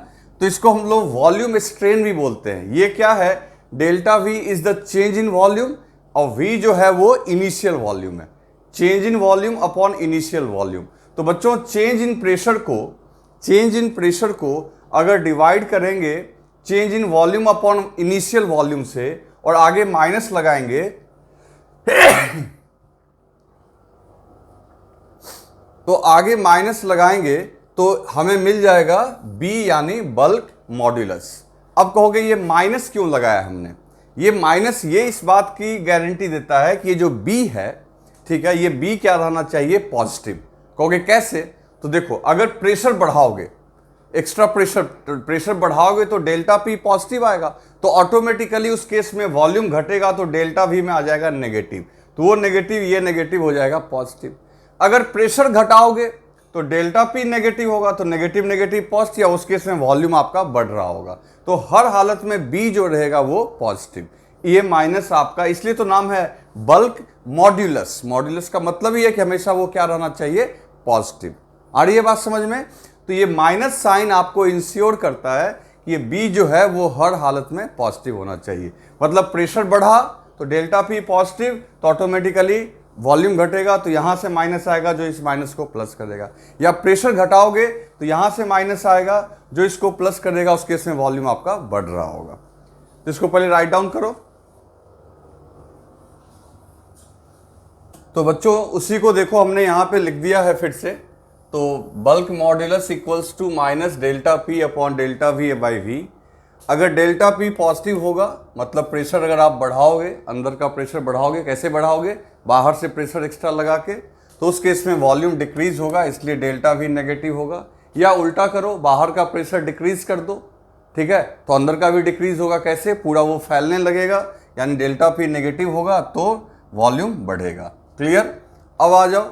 तो इसको हम लोग वॉल्यूम स्ट्रेन भी बोलते हैं। ये क्या है? Delta we is the change in volume और वी जो है वो इनिशियल वॉल्यूम है। Change in volume upon initial volume. तो बच्चों चेंज इन प्रेशर को अगर डिवाइड करेंगे change in volume upon initial volume से और आगे माइनस लगाएंगे तो आगे माइनस लगाएंगे तो हमें मिल जाएगा B यानी बल्क मॉड्यूलस। अब कहोगे ये माइनस क्यों लगाया हमने? ये माइनस ये इस बात की गारंटी देता है कि ये जो B है, ठीक है, ये B क्या रहना चाहिए? पॉजिटिव। कहोगे कैसे? तो देखो, अगर प्रेशर बढ़ाओगे, एक्स्ट्रा प्रेशर बढ़ाओगे तो डेल्टा P पॉजिटिव आएगा, तो ऑटोमेटिकली उस केस में वॉल्यूम घटेगा तो डेल्टा V में आ जाएगा नेगेटिव, तो वो नेगेटिव ये नेगेटिव हो जाएगा पॉजिटिव। अगर प्रेशर घटाओगे तो डेल्टा पी नेगेटिव होगा, तो नेगेटिव नेगेटिव पॉजिटिव, या उस केस में वॉल्यूम आपका बढ़ रहा होगा। तो हर हालत में बी जो रहेगा वो पॉजिटिव, ये माइनस आपका, इसलिए तो नाम है बल्क मॉड्यूलस। मॉड्यूलस का मतलब ही है कि हमेशा वो क्या रहना चाहिए? पॉजिटिव। आ रही है बात समझ में? तो ये माइनस साइन आपको इंश्योर करता है कि ये बी जो है वो हर हालत में पॉजिटिव होना चाहिए। मतलब प्रेशर बढ़ा तो डेल्टा पी पॉजिटिव, तो ऑटोमेटिकली वॉल्यूम घटेगा तो यहां से माइनस आएगा जो इस माइनस को प्लस कर देगा, या प्रेशर घटाओगे तो यहां से माइनस आएगा जो इसको प्लस कर देगा, उस केस में वॉल्यूम आपका बढ़ रहा होगा। तो इसको पहले राइट डाउन करो। तो बच्चों उसी को देखो हमने यहां पे लिख दिया है फिर से। तो bulk modulus equals to minus delta P upon delta V by V. अगर डेल्टा पी पॉजिटिव होगा मतलब प्रेशर अगर आप बढ़ाओगे, अंदर का प्रेशर बढ़ाओगे, कैसे बढ़ाओगे? बाहर से प्रेशर एक्स्ट्रा लगा के, तो उस केस में वॉल्यूम डिक्रीज होगा, इसलिए डेल्टा वी नेगेटिव होगा। या उल्टा करो, बाहर का प्रेशर डिक्रीज कर दो, ठीक है, तो अंदर का भी डिक्रीज होगा। कैसे? पूरा वो फैलने लगेगा, यानी डेल्टा पी नेगेटिव होगा तो वॉल्यूम बढ़ेगा। क्लियर? अब आ जाओ,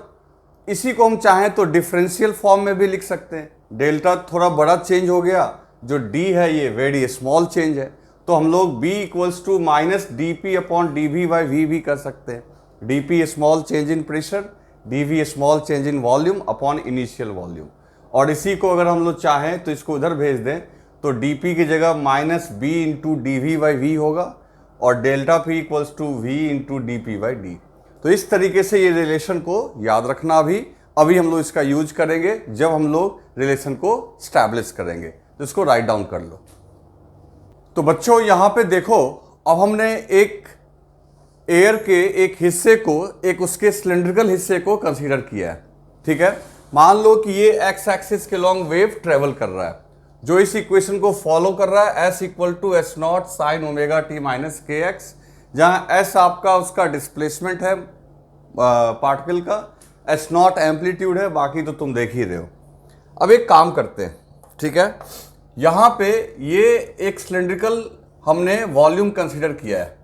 इसी को हम चाहें तो डिफरेंशियल फॉर्म में भी लिख सकते हैं। डेल्टा थोड़ा बड़ा चेंज हो गया, जो D है ये वेरी स्मॉल चेंज है, तो हम लोग B equals to minus D P upon D V by V भी कर सकते हैं। D P small change in pressure, D V small change in volume upon initial volume. और इसी को अगर हम लोग चाहें तो इसको उधर भेज दें तो डी पी की जगह minus B into D V by V होगा और delta P equals to V into D P by D. तो इस तरीके से ये रिलेशन को याद रखना। अभी हम लोग इसका यूज करेंगे जब हम लोग रिलेशन को स्टैब्लिश करेंगे। तो इसको राइट डाउन कर लो। तो बच्चों यहां पे देखो, अब हमने एक एयर के एक हिस्से को, एक उसके सिलेंड्रिकल हिस्से को कंसीडर किया है, ठीक है। मान लो कि ये एक्स एक्सिस के लॉन्ग वेव ट्रेवल कर रहा है, जो इस इक्वेशन को फॉलो कर रहा है, S equal to S nought sine omega T minus के एक्स, जहां एस आपका उसका डिस्प्लेसमेंट है पार्टिकल का, एस नॉट एम्पलीट्यूड है, बाकी तो तुम देख ही रहे हो। अब एक काम करते हैं, ठीक है, यहां पे ये एक सिलेंड्रिकल हमने वॉल्यूम कंसीडर किया है,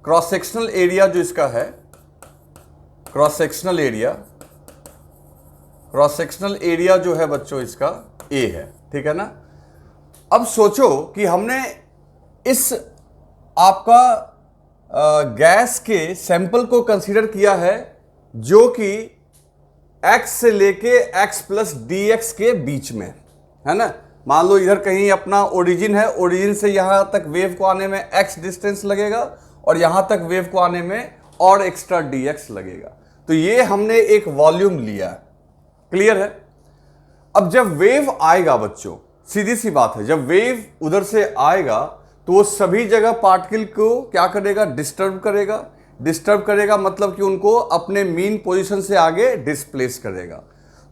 क्रॉस सेक्शनल एरिया जो इसका है क्रॉस सेक्शनल एरिया जो है बच्चों इसका ए है, ठीक है ना। अब सोचो कि हमने इस आपका गैस के सैंपल को कंसीडर किया है जो कि x से लेके x प्लस डी एक्स के बीच में है ना। मान लो इधर कहीं अपना ओरिजिन है, ओरिजिन से यहां तक वेव को आने में x डिस्टेंस लगेगा और यहां तक वेव को आने में और एक्स्ट्रा dx लगेगा। तो ये हमने एक वॉल्यूम लिया है, क्लियर है। अब जब वेव आएगा बच्चों, सीधी सी बात है, जब वेव उधर से आएगा तो वो सभी जगह पार्टिकल को क्या करेगा, डिस्टर्ब करेगा। डिस्टर्ब करेगा मतलब कि उनको अपने मीन पोजीशन से आगे डिस्प्लेस करेगा।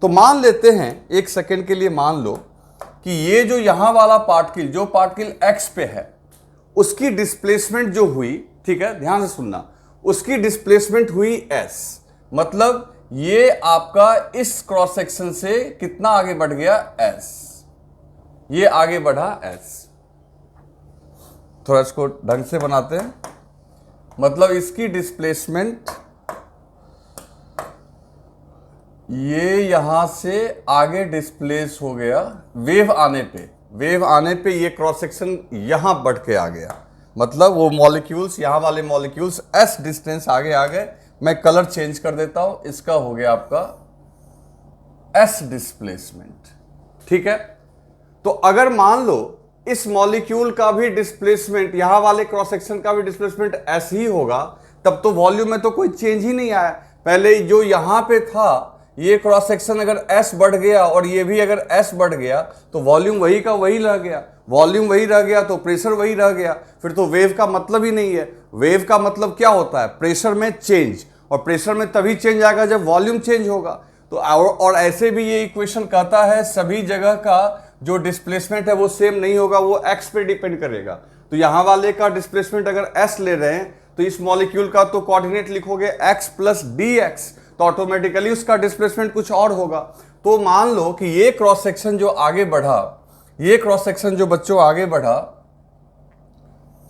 तो मान लेते हैं एक सेकेंड के लिए, मान लो कि ये जो यहां वाला पार्टिकल, जो पार्टिकल x पे है, उसकी डिस्प्लेसमेंट जो हुई, ठीक है ध्यान से सुनना, उसकी डिस्प्लेसमेंट हुई s, मतलब ये आपका इस क्रॉस सेक्शन से कितना आगे बढ़ गया, s, ये आगे बढ़ा s। थोड़ा इसको ढंग से बनाते हैं, मतलब इसकी डिस्प्लेसमेंट ये यहां से आगे डिस्प्लेस हो गया वेव आने पे ये क्रॉस सेक्शन यहां बढ़ के आ गया, मतलब वो मॉलिक्यूल्स, यहां वाले मॉलिक्यूल्स s डिस्टेंस आगे आ गए। मैं कलर चेंज कर देता हूं, इसका हो गया आपका s डिस्प्लेसमेंट, ठीक है। तो अगर मान लो इस मॉलिक्यूल का भी डिस्प्लेसमेंट, यहां वाले क्रॉस सेक्शन का भी डिस्प्लेसमेंट s ही होगा, तब तो वॉल्यूम में तो कोई चेंज ही नहीं आया। पहले जो यहां पे था ये क्रॉस सेक्शन अगर s बढ़ गया और ये भी अगर s बढ़ गया तो वॉल्यूम वही का वही रह गया, वॉल्यूम वही रह गया तो प्रेशर वही रह गया, फिर तो वेव का मतलब ही नहीं है। वेव का मतलब क्या होता है, प्रेशर में चेंज, और प्रेशर में तभी चेंज आएगा जब वॉल्यूम चेंज होगा। तो और ऐसे भी ये इक्वेशन कहता है सभी जगह का जो डिस्प्लेसमेंट है वो सेम नहीं होगा, वो x पे डिपेंड करेगा। तो यहां वाले का डिस्प्लेसमेंट अगर s ले रहे हैं तो इस मॉलिक्यूल का तो कोऑर्डिनेट लिखोगे x प्लस dx, तो ऑटोमेटिकली उसका डिस्प्लेसमेंट कुछ और होगा। तो मान लो कि ये क्रॉस सेक्शन जो आगे बढ़ा, ये क्रॉस सेक्शन जो बच्चों आगे बढ़ा,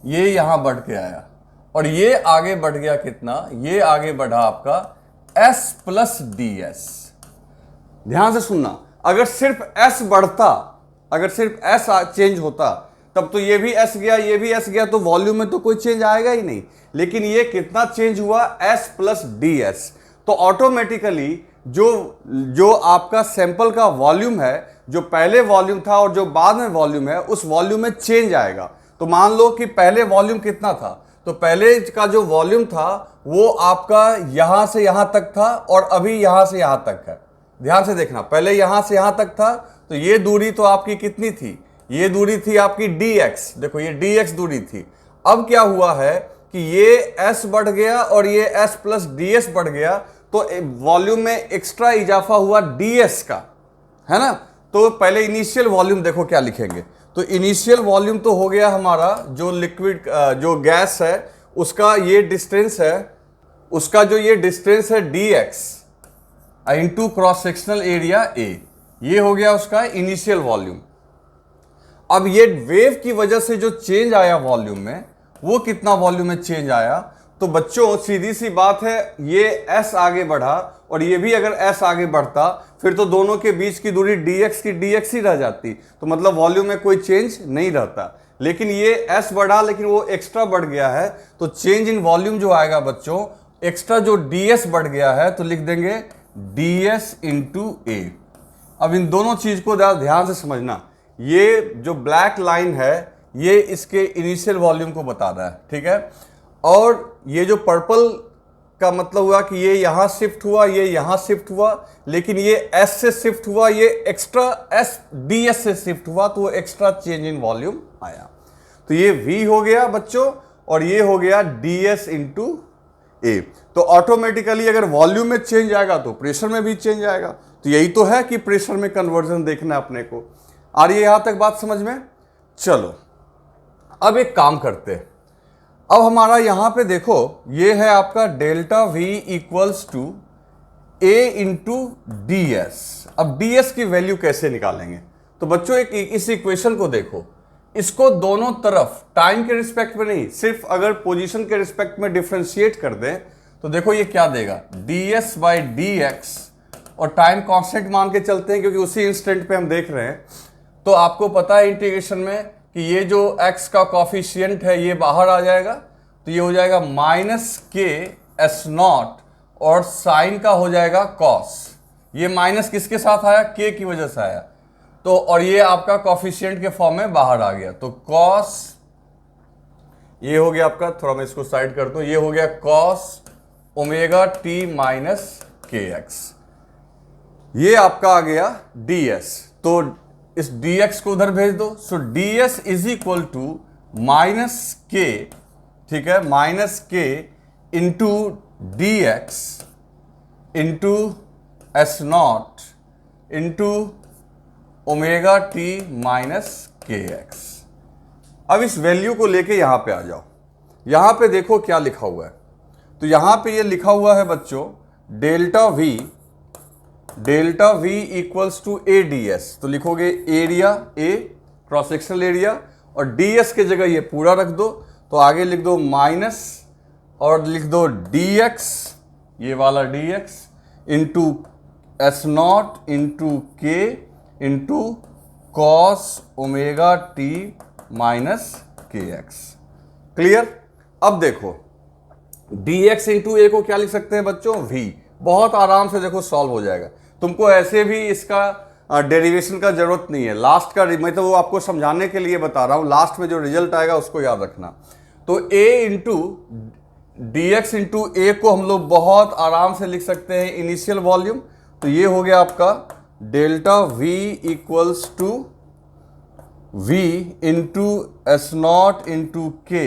ये यहां बढ़ के आया और ये आगे बढ़ गया कितना, ये आगे बढ़ा आपका s प्लस ds। ध्यान से सुनना, अगर सिर्फ s बढ़ता, अगर सिर्फ s चेंज होता तब तो ये भी s गया, ये भी s गया, तो वॉल्यूम में तो कोई चेंज आएगा ही नहीं। लेकिन ये कितना चेंज हुआ, s प्लस ds। तो ऑटोमेटिकली जो आपका सैंपल का वॉल्यूम है, जो पहले वॉल्यूम था और जो बाद में वॉल्यूम है, उस वॉल्यूम में चेंज आएगा। तो मान लो कि पहले वॉल्यूम कितना था, तो पहले का जो वॉल्यूम था वो आपका यहां से यहां तक था और अभी यहां से यहां तक है। ध्यान से देखना, पहले यहां से यहां तक था तो ये दूरी तो आपकी कितनी थी, ये दूरी थी आपकी dx, देखो ये dx दूरी थी। अब क्या हुआ है कि ये s बढ़ गया और ये s प्लस ds बढ़ गया, तो वॉल्यूम में एक्स्ट्रा इजाफा हुआ ds का, है ना। तो पहले इनिशियल वॉल्यूम देखो क्या लिखेंगे, तो इनिशियल वॉल्यूम तो हो गया हमारा जो लिक्विड जो गैस है उसका ये डिस्टेंस है, उसका जो ये डिस्टेंस है dx into cross sectional area a, ये हो गया उसका इनिशियल वॉल्यूम। अब ये वेव की वजह से जो चेंज आया वॉल्यूम में, वो कितना वॉल्यूम में चेंज आया, तो बच्चों सीधी सी बात है, ये s आगे बढ़ा और ये भी अगर s आगे बढ़ता फिर तो दोनों के बीच की दूरी dx की dx ही रह जाती, तो मतलब वॉल्यूम में कोई चेंज नहीं रहता। लेकिन ये s बढ़ा लेकिन वो एक्स्ट्रा बढ़ गया है, तो चेंज इन वॉल्यूम जो आएगा बच्चों, एक्स्ट्रा जो ds बढ़ गया है तो लिख देंगे ds इंटू a। अब इन दोनों चीज को ध्यान से समझना, ये जो ब्लैक लाइन है ये इसके इनिशियल वॉल्यूम को बता रहा है, ठीक है। और ये जो पर्पल का मतलब हुआ कि ये यहां शिफ्ट हुआ, ये यहां शिफ्ट हुआ, लेकिन ये s से शिफ्ट हुआ, ये एक्स्ट्रा s ds से शिफ्ट हुआ, तो वो एक्स्ट्रा चेंज इन वॉल्यूम आया। तो ये v हो गया बच्चों और ये हो गया ds इंटू a। तो ऑटोमेटिकली अगर वॉल्यूम में चेंज आएगा तो प्रेशर में भी चेंज आएगा। तो यही तो है कि प्रेशर में कन्वर्जन देखना है अपने को। आ रही है यहां तक बात समझ में? चलो अब एक काम करते हैं, अब हमारा यहां पे देखो ये है आपका delta v equals to a into D S. अब ds की वैल्यू कैसे निकालेंगे, तो बच्चों एक इस इक्वेशन को देखो, इसको दोनों तरफ टाइम के रिस्पेक्ट में नहीं, सिर्फ अगर पोजीशन के रिस्पेक्ट में डिफरेंशिएट कर दें तो देखो ये क्या देगा, ds बाई डी एक्स, और टाइम कांस्टेंट मान के चलते हैं क्योंकि उसी इंस्टेंट पे हम देख रहे हैं। तो आपको पता है इंटीग्रेशन में कि ये जो x का कॉफिशिएंट है ये बाहर आ जाएगा, तो ये हो जाएगा माइनस के एस नॉट, और साइन का हो जाएगा कॉस। ये माइनस किसके साथ आया, k की वजह से आया, तो और ये आपका कॉफिशिएंट के फॉर्म में बाहर आ गया, तो कॉस ये हो गया आपका, थोड़ा मैं इसको साइड कर दूं, ये हो गया कॉस ओमेगा टी माइनस के एक्स। ये आपका आ गया ds, तो इस dx को उधर भेज दो, so ds is equal to minus K, ठीक है, minus K into D x into S not into omega T minus के एक्स। अब इस वैल्यू को लेके यहां पे आ जाओ, यहां पे देखो क्या लिखा हुआ है, तो यहां पे ये लिखा हुआ है बच्चों delta v equals to A D S, तो लिखोगे area A cross sectional area, और ds के जगह ये पूरा रख दो, तो आगे लिख दो माइनस और लिख दो dx, ये वाला dx into S not into k into cos omega T minus के एक्स। क्लियर? अब देखो dx इंटू ए को क्या लिख सकते हैं बच्चों, v, बहुत आराम से देखो सॉल्व हो जाएगा। तुमको ऐसे भी इसका डेरिवेशन का जरूरत नहीं है, लास्ट का मैं तो वो आपको समझाने के लिए बता रहा हूं, लास्ट में जो रिजल्ट आएगा उसको याद रखना। तो a into D x into a को हम लोग बहुत आराम से लिख सकते हैं इनिशियल वॉल्यूम, तो ये हो गया आपका delta v equals to v into S not into K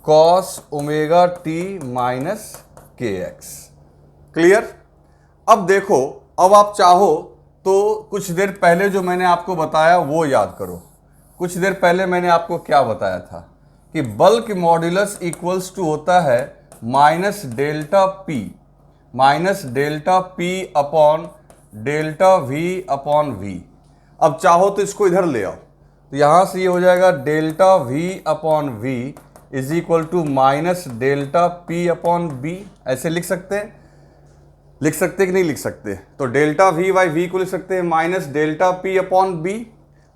cos omega T minus के एक्स। क्लियर? अब देखो, अब आप चाहो तो कुछ देर पहले जो मैंने आपको बताया वो याद करो। कुछ देर पहले मैंने आपको क्या बताया था कि बल्क मॉड्यूलस इक्वल्स टू होता है minus delta P upon delta V upon V. अब चाहो तो इसको इधर ले आओ, तो यहां से ये हो जाएगा delta V upon V is equal to minus delta P upon B. ऐसे लिख सकते हैं, लिख सकते कि नहीं लिख सकते? तो डेल्टा वी बाई वी को लिख सकते हैं minus delta P upon B.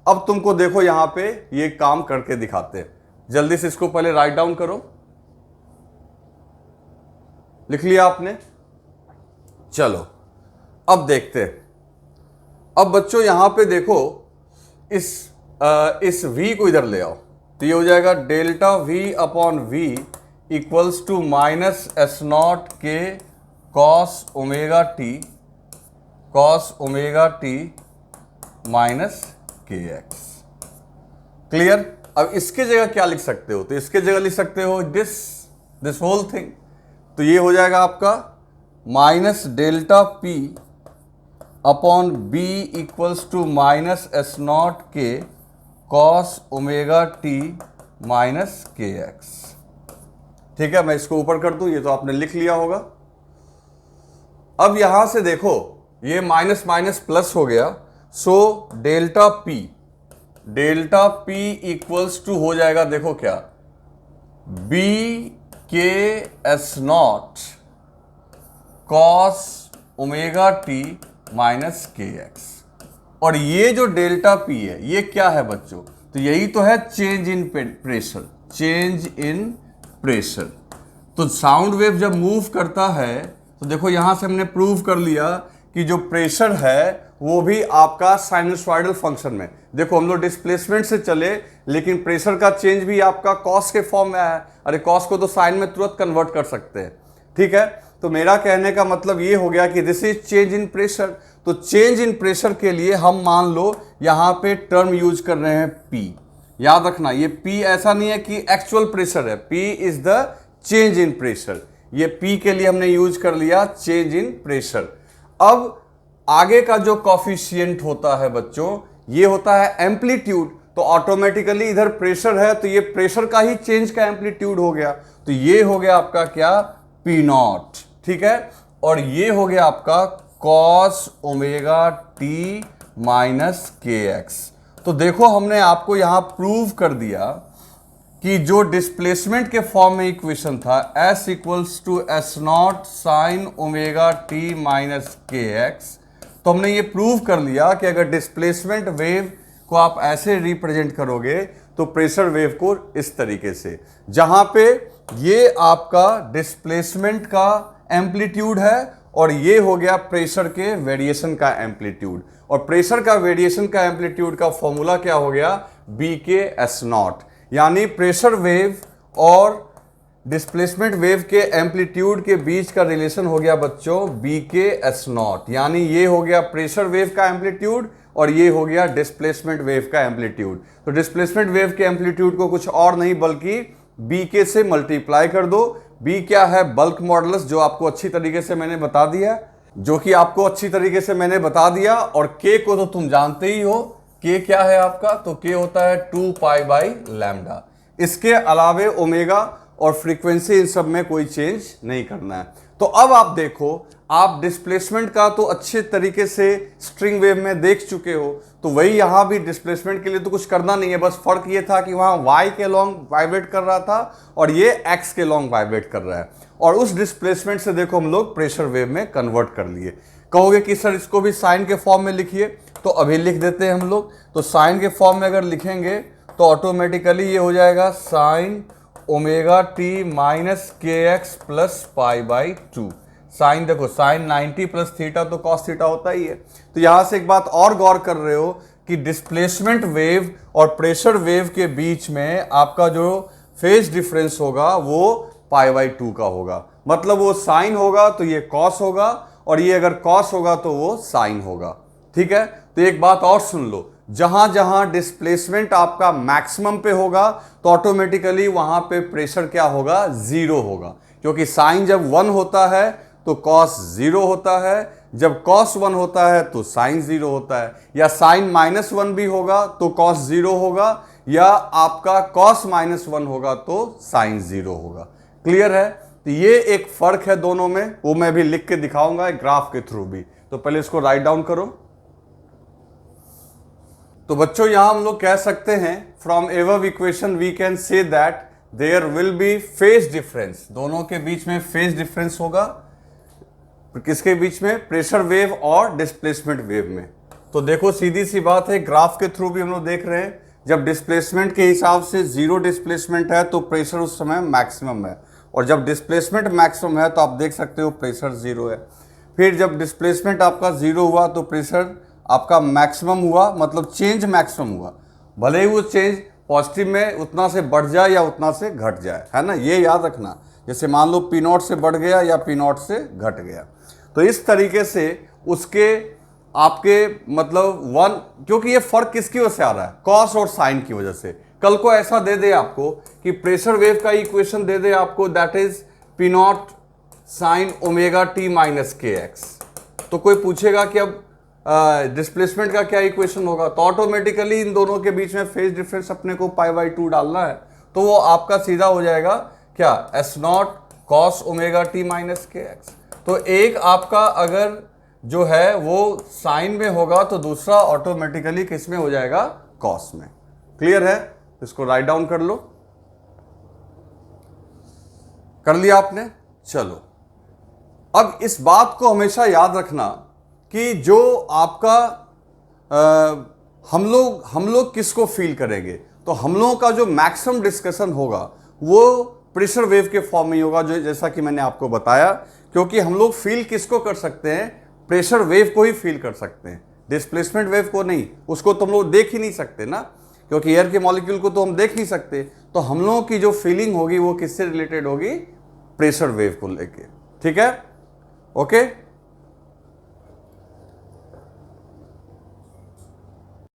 अब तुमको देखो यहां पे ये काम करके दिखाते हैं, जल्दी से इसको पहले राइट डाउन करो। लिख लिया आपने? चलो अब देखते हैं। अब बच्चों यहां पे देखो, इस v को इधर ले आओ, तो ये हो जाएगा delta v upon V equals to minus S nought K cos omega T minus के एक्स। क्लियर? अब इसके जगह क्या लिख सकते हो, तो इसके जगह लिख सकते हो दिस होल थिंग, तो ये हो जाएगा आपका minus delta P upon B equals to minus S nought K cos omega T minus के एक्स। ठीक है, मैं इसको ऊपर कर दूं, ये तो आपने लिख लिया होगा। अब यहां से देखो ये माइनस माइनस प्लस हो गया, so delta P equals to हो जाएगा, देखो क्या, B K S nought cos omega T minus के एक्स। और ये जो डेल्टा पी है ये क्या है बच्चों, तो यही तो है चेंज इन प्रेशर। तो साउंड वेव जब मूव करता है तो देखो यहां से हमने प्रूव कर लिया कि जो प्रेशर है वो भी आपका साइनसॉइडल फंक्शन में, देखो हम लोग डिस्प्लेसमेंट से चले लेकिन प्रेशर का चेंज भी आपका कॉस के फॉर्म में है। अरे कॉस को तो साइन में तुरंत कन्वर्ट कर सकते हैं, ठीक है। तो मेरा कहने का मतलब ये हो गया कि this is change in pressure. तो चेंज इन प्रेशर के लिए हम मान लो यहां पे टर्म यूज कर रहे हैं P। याद रखना ये P ऐसा नहीं है कि एक्चुअल प्रेशर है, P is the change in pressure. ये P के लिए हमने यूज कर लिया चेंज इन प्रेशर। अब आगे का जो कॉफिशिएंट होता है बच्चों ये होता है एम्पलीट्यूड। तो ऑटोमेटिकली इधर प्रेशर है तो ये प्रेशर का ही चेंज का एम्पलीट्यूड हो गया। तो ये हो गया आपका क्या, P0, ठीक है। और ये हो गया आपका कॉस ओमेगा टी माइनस के एक्स। तो देखो हमने आपको यहां प्रूव कर दिया कि जो डिस्प्लेसमेंट के फॉर्म में इक्वेशन था s equals to S nought sine omega T minus के एक्स, तो हमने ये प्रूव कर लिया कि अगर डिस्प्लेसमेंट वेव को आप ऐसे रिप्रेजेंट करोगे तो प्रेशर वेव को इस तरीके से, जहां पे ये आपका डिस्प्लेसमेंट का एम्पलीट्यूड है और ये हो गया प्रेशर के वेरिएशन का एम्पलीट्यूड, और प्रेशर का वेरिएशन का एम्पलीट्यूड का फॉर्मूला क्या हो गया, बी के एस नॉट। यानी प्रेशर वेव और डिस्प्लेसमेंट वेव के एम्पलीट्यूड के बीच का रिलेशन हो गया बच्चों बी के एस नॉट। यानी ये हो गया प्रेशर वेव का एम्पलीट्यूड और ये हो गया डिस्प्लेसमेंट वेव का एम्पलीट्यूड। तो डिस्प्लेसमेंट वेव के एम्पलीट्यूड को कुछ और नहीं बल्कि बी के से मल्टीप्लाई कर दो। बी क्या है, बल्क मॉडुलस, जो आपको अच्छी तरीके से मैंने बता दिया, और के को तो तुम जानते ही हो, के क्या है आपका, तो के होता है 2 पाई बाई लैम्डा। इसके अलावे ओमेगा और फ्रीक्वेंसी इन सब में कोई चेंज नहीं करना है। तो अब आप देखो, आप डिस्प्लेसमेंट का तो अच्छे तरीके से स्ट्रिंग वेव में देख चुके हो, तो वही यहां भी डिस्प्लेसमेंट के लिए तो कुछ करना नहीं है, बस फर्क ये था कि वहां y के लॉन्ग वाइब्रेट कर रहा था और ये x के लॉन्ग वाइब्रेट कर रहा है, और उस डिस्प्लेसमेंट से देखो हम लोग प्रेशर वेव में कन्वर्ट कर लिए। कहोगे कि सर इसको भी साइन के फॉर्म में लिखिए, तो अभी लिख देते हैं हम लोग। तो साइन के फॉर्म में अगर लिखेंगे तो ऑटोमेटिकली ये हो जाएगा साइन ओमेगा टी माइनस के X plus pi by 2। Sine देखो, साइन 90 प्लस थीटा तो कॉस थीटा होता ही है। तो यहां से एक बात और गौर कर रहे हो कि डिस्प्लेसमेंट वेव और प्रेशर वेव के बीच में आपका जो फेज डिफरेंस होगा वो पाई बाई 2 का होगा। मतलब वो साइन होगा तो ये कॉस होगा, और ये अगर कॉस होगा तो वो साइन होगा। ठीक है, तो एक बात और सुन लो, जहां जहां डिस्प्लेसमेंट आपका मैक्सिमम पे होगा तो ऑटोमेटिकली वहां पे प्रेशर क्या होगा, जीरो होगा, क्योंकि साइन जब 1 होता है तो कॉस 0 होता है, जब कॉस 1 होता है तो साइन 0 होता है, या साइन -1 भी होगा तो कॉस 0 होगा, या आपका कॉस -1 होगा तो साइन 0 होगा। क्लियर है? तो ये एक फर्क है दोनों में, वो मैं भी लिख के दिखाऊंगा ग्राफ के थ्रू भी। तो पहले इसको राइट डाउन करो। तो बच्चों यहां हम लोग कह सकते हैं from above equation we can say that there will be phase difference, दोनों के बीच में फेज डिफरेंस होगा। किसके बीच में? प्रेशर वेव और डिस्प्लेसमेंट वेव में। तो देखो सीधी सी बात है, ग्राफ के थ्रू भी हम लोग देख रहे हैं, जब डिस्प्लेसमेंट के हिसाब से 0 डिस्प्लेसमेंट है तो प्रेशर उस समय मैक्सिमम है, और जब डिस्प्लेसमेंट मैक्सिमम है तो आप देख सकते हो प्रेशर 0 है। फिर जब डिस्प्लेसमेंट आपका 0 हुआ तो प्रेशर आपका मैक्सिमम हुआ, मतलब चेंज मैक्सिमम हुआ, भले ही वो चेंज पॉजिटिव में उतना से बढ़ जाए या उतना से घट जाए, है ना, ये याद रखना। जैसे मान लो P0 से बढ़ गया या P0 से घट गया, तो इस तरीके से उसके आपके मतलब 1, क्योंकि ये फर्क किसकी वजह से आ रहा है, कॉस और साइन की वजह से। कल को ऐसा दे दे आपको कि प्रेशर वेव का इक्वेशन दे दे आपको, that is P0 sign omega T minus के एक्स, तो कोई पूछेगा कि अब डिस्प्लेसमेंट का क्या इक्वेशन होगा, तो ऑटोमेटिकली इन दोनों के बीच में फेज डिफरेंस अपने को पाई बाई 2 डालना है, तो वो आपका सीधा हो जाएगा क्या, S0 cos omega T minus के एक्स। तो एक आपका अगर जो है वो साइन में होगा तो दूसरा ऑटोमेटिकली किस में हो जाएगा, कॉस में। क्लियर है? इसको राइट डाउन कर लो। कर लिया आपने? चलो, अब इस बात को हमेशा याद रखना कि जो आपका हम लोग किसको फील करेंगे, तो हम लोगों का जो मैक्सिमम डिस्कशन होगा वो प्रेशर वेव के फॉर्म में होगा, जो जैसा कि मैंने आपको बताया, क्योंकि हम लोग फील किसको कर सकते हैं, प्रेशर वेव को ही फील कर सकते हैं, डिस्प्लेसमेंट वेव को नहीं। उसको तो हम लोग देख ही नहीं सकते ना, क्योंकि एयर के मॉलिक्यूल को तो हम देख नहीं सकते। तो हम लोगों की जो फीलिंग होगी वो किससे रिलेटेड होगी, प्रेशर वेव को लेके। ठीक है? ओके।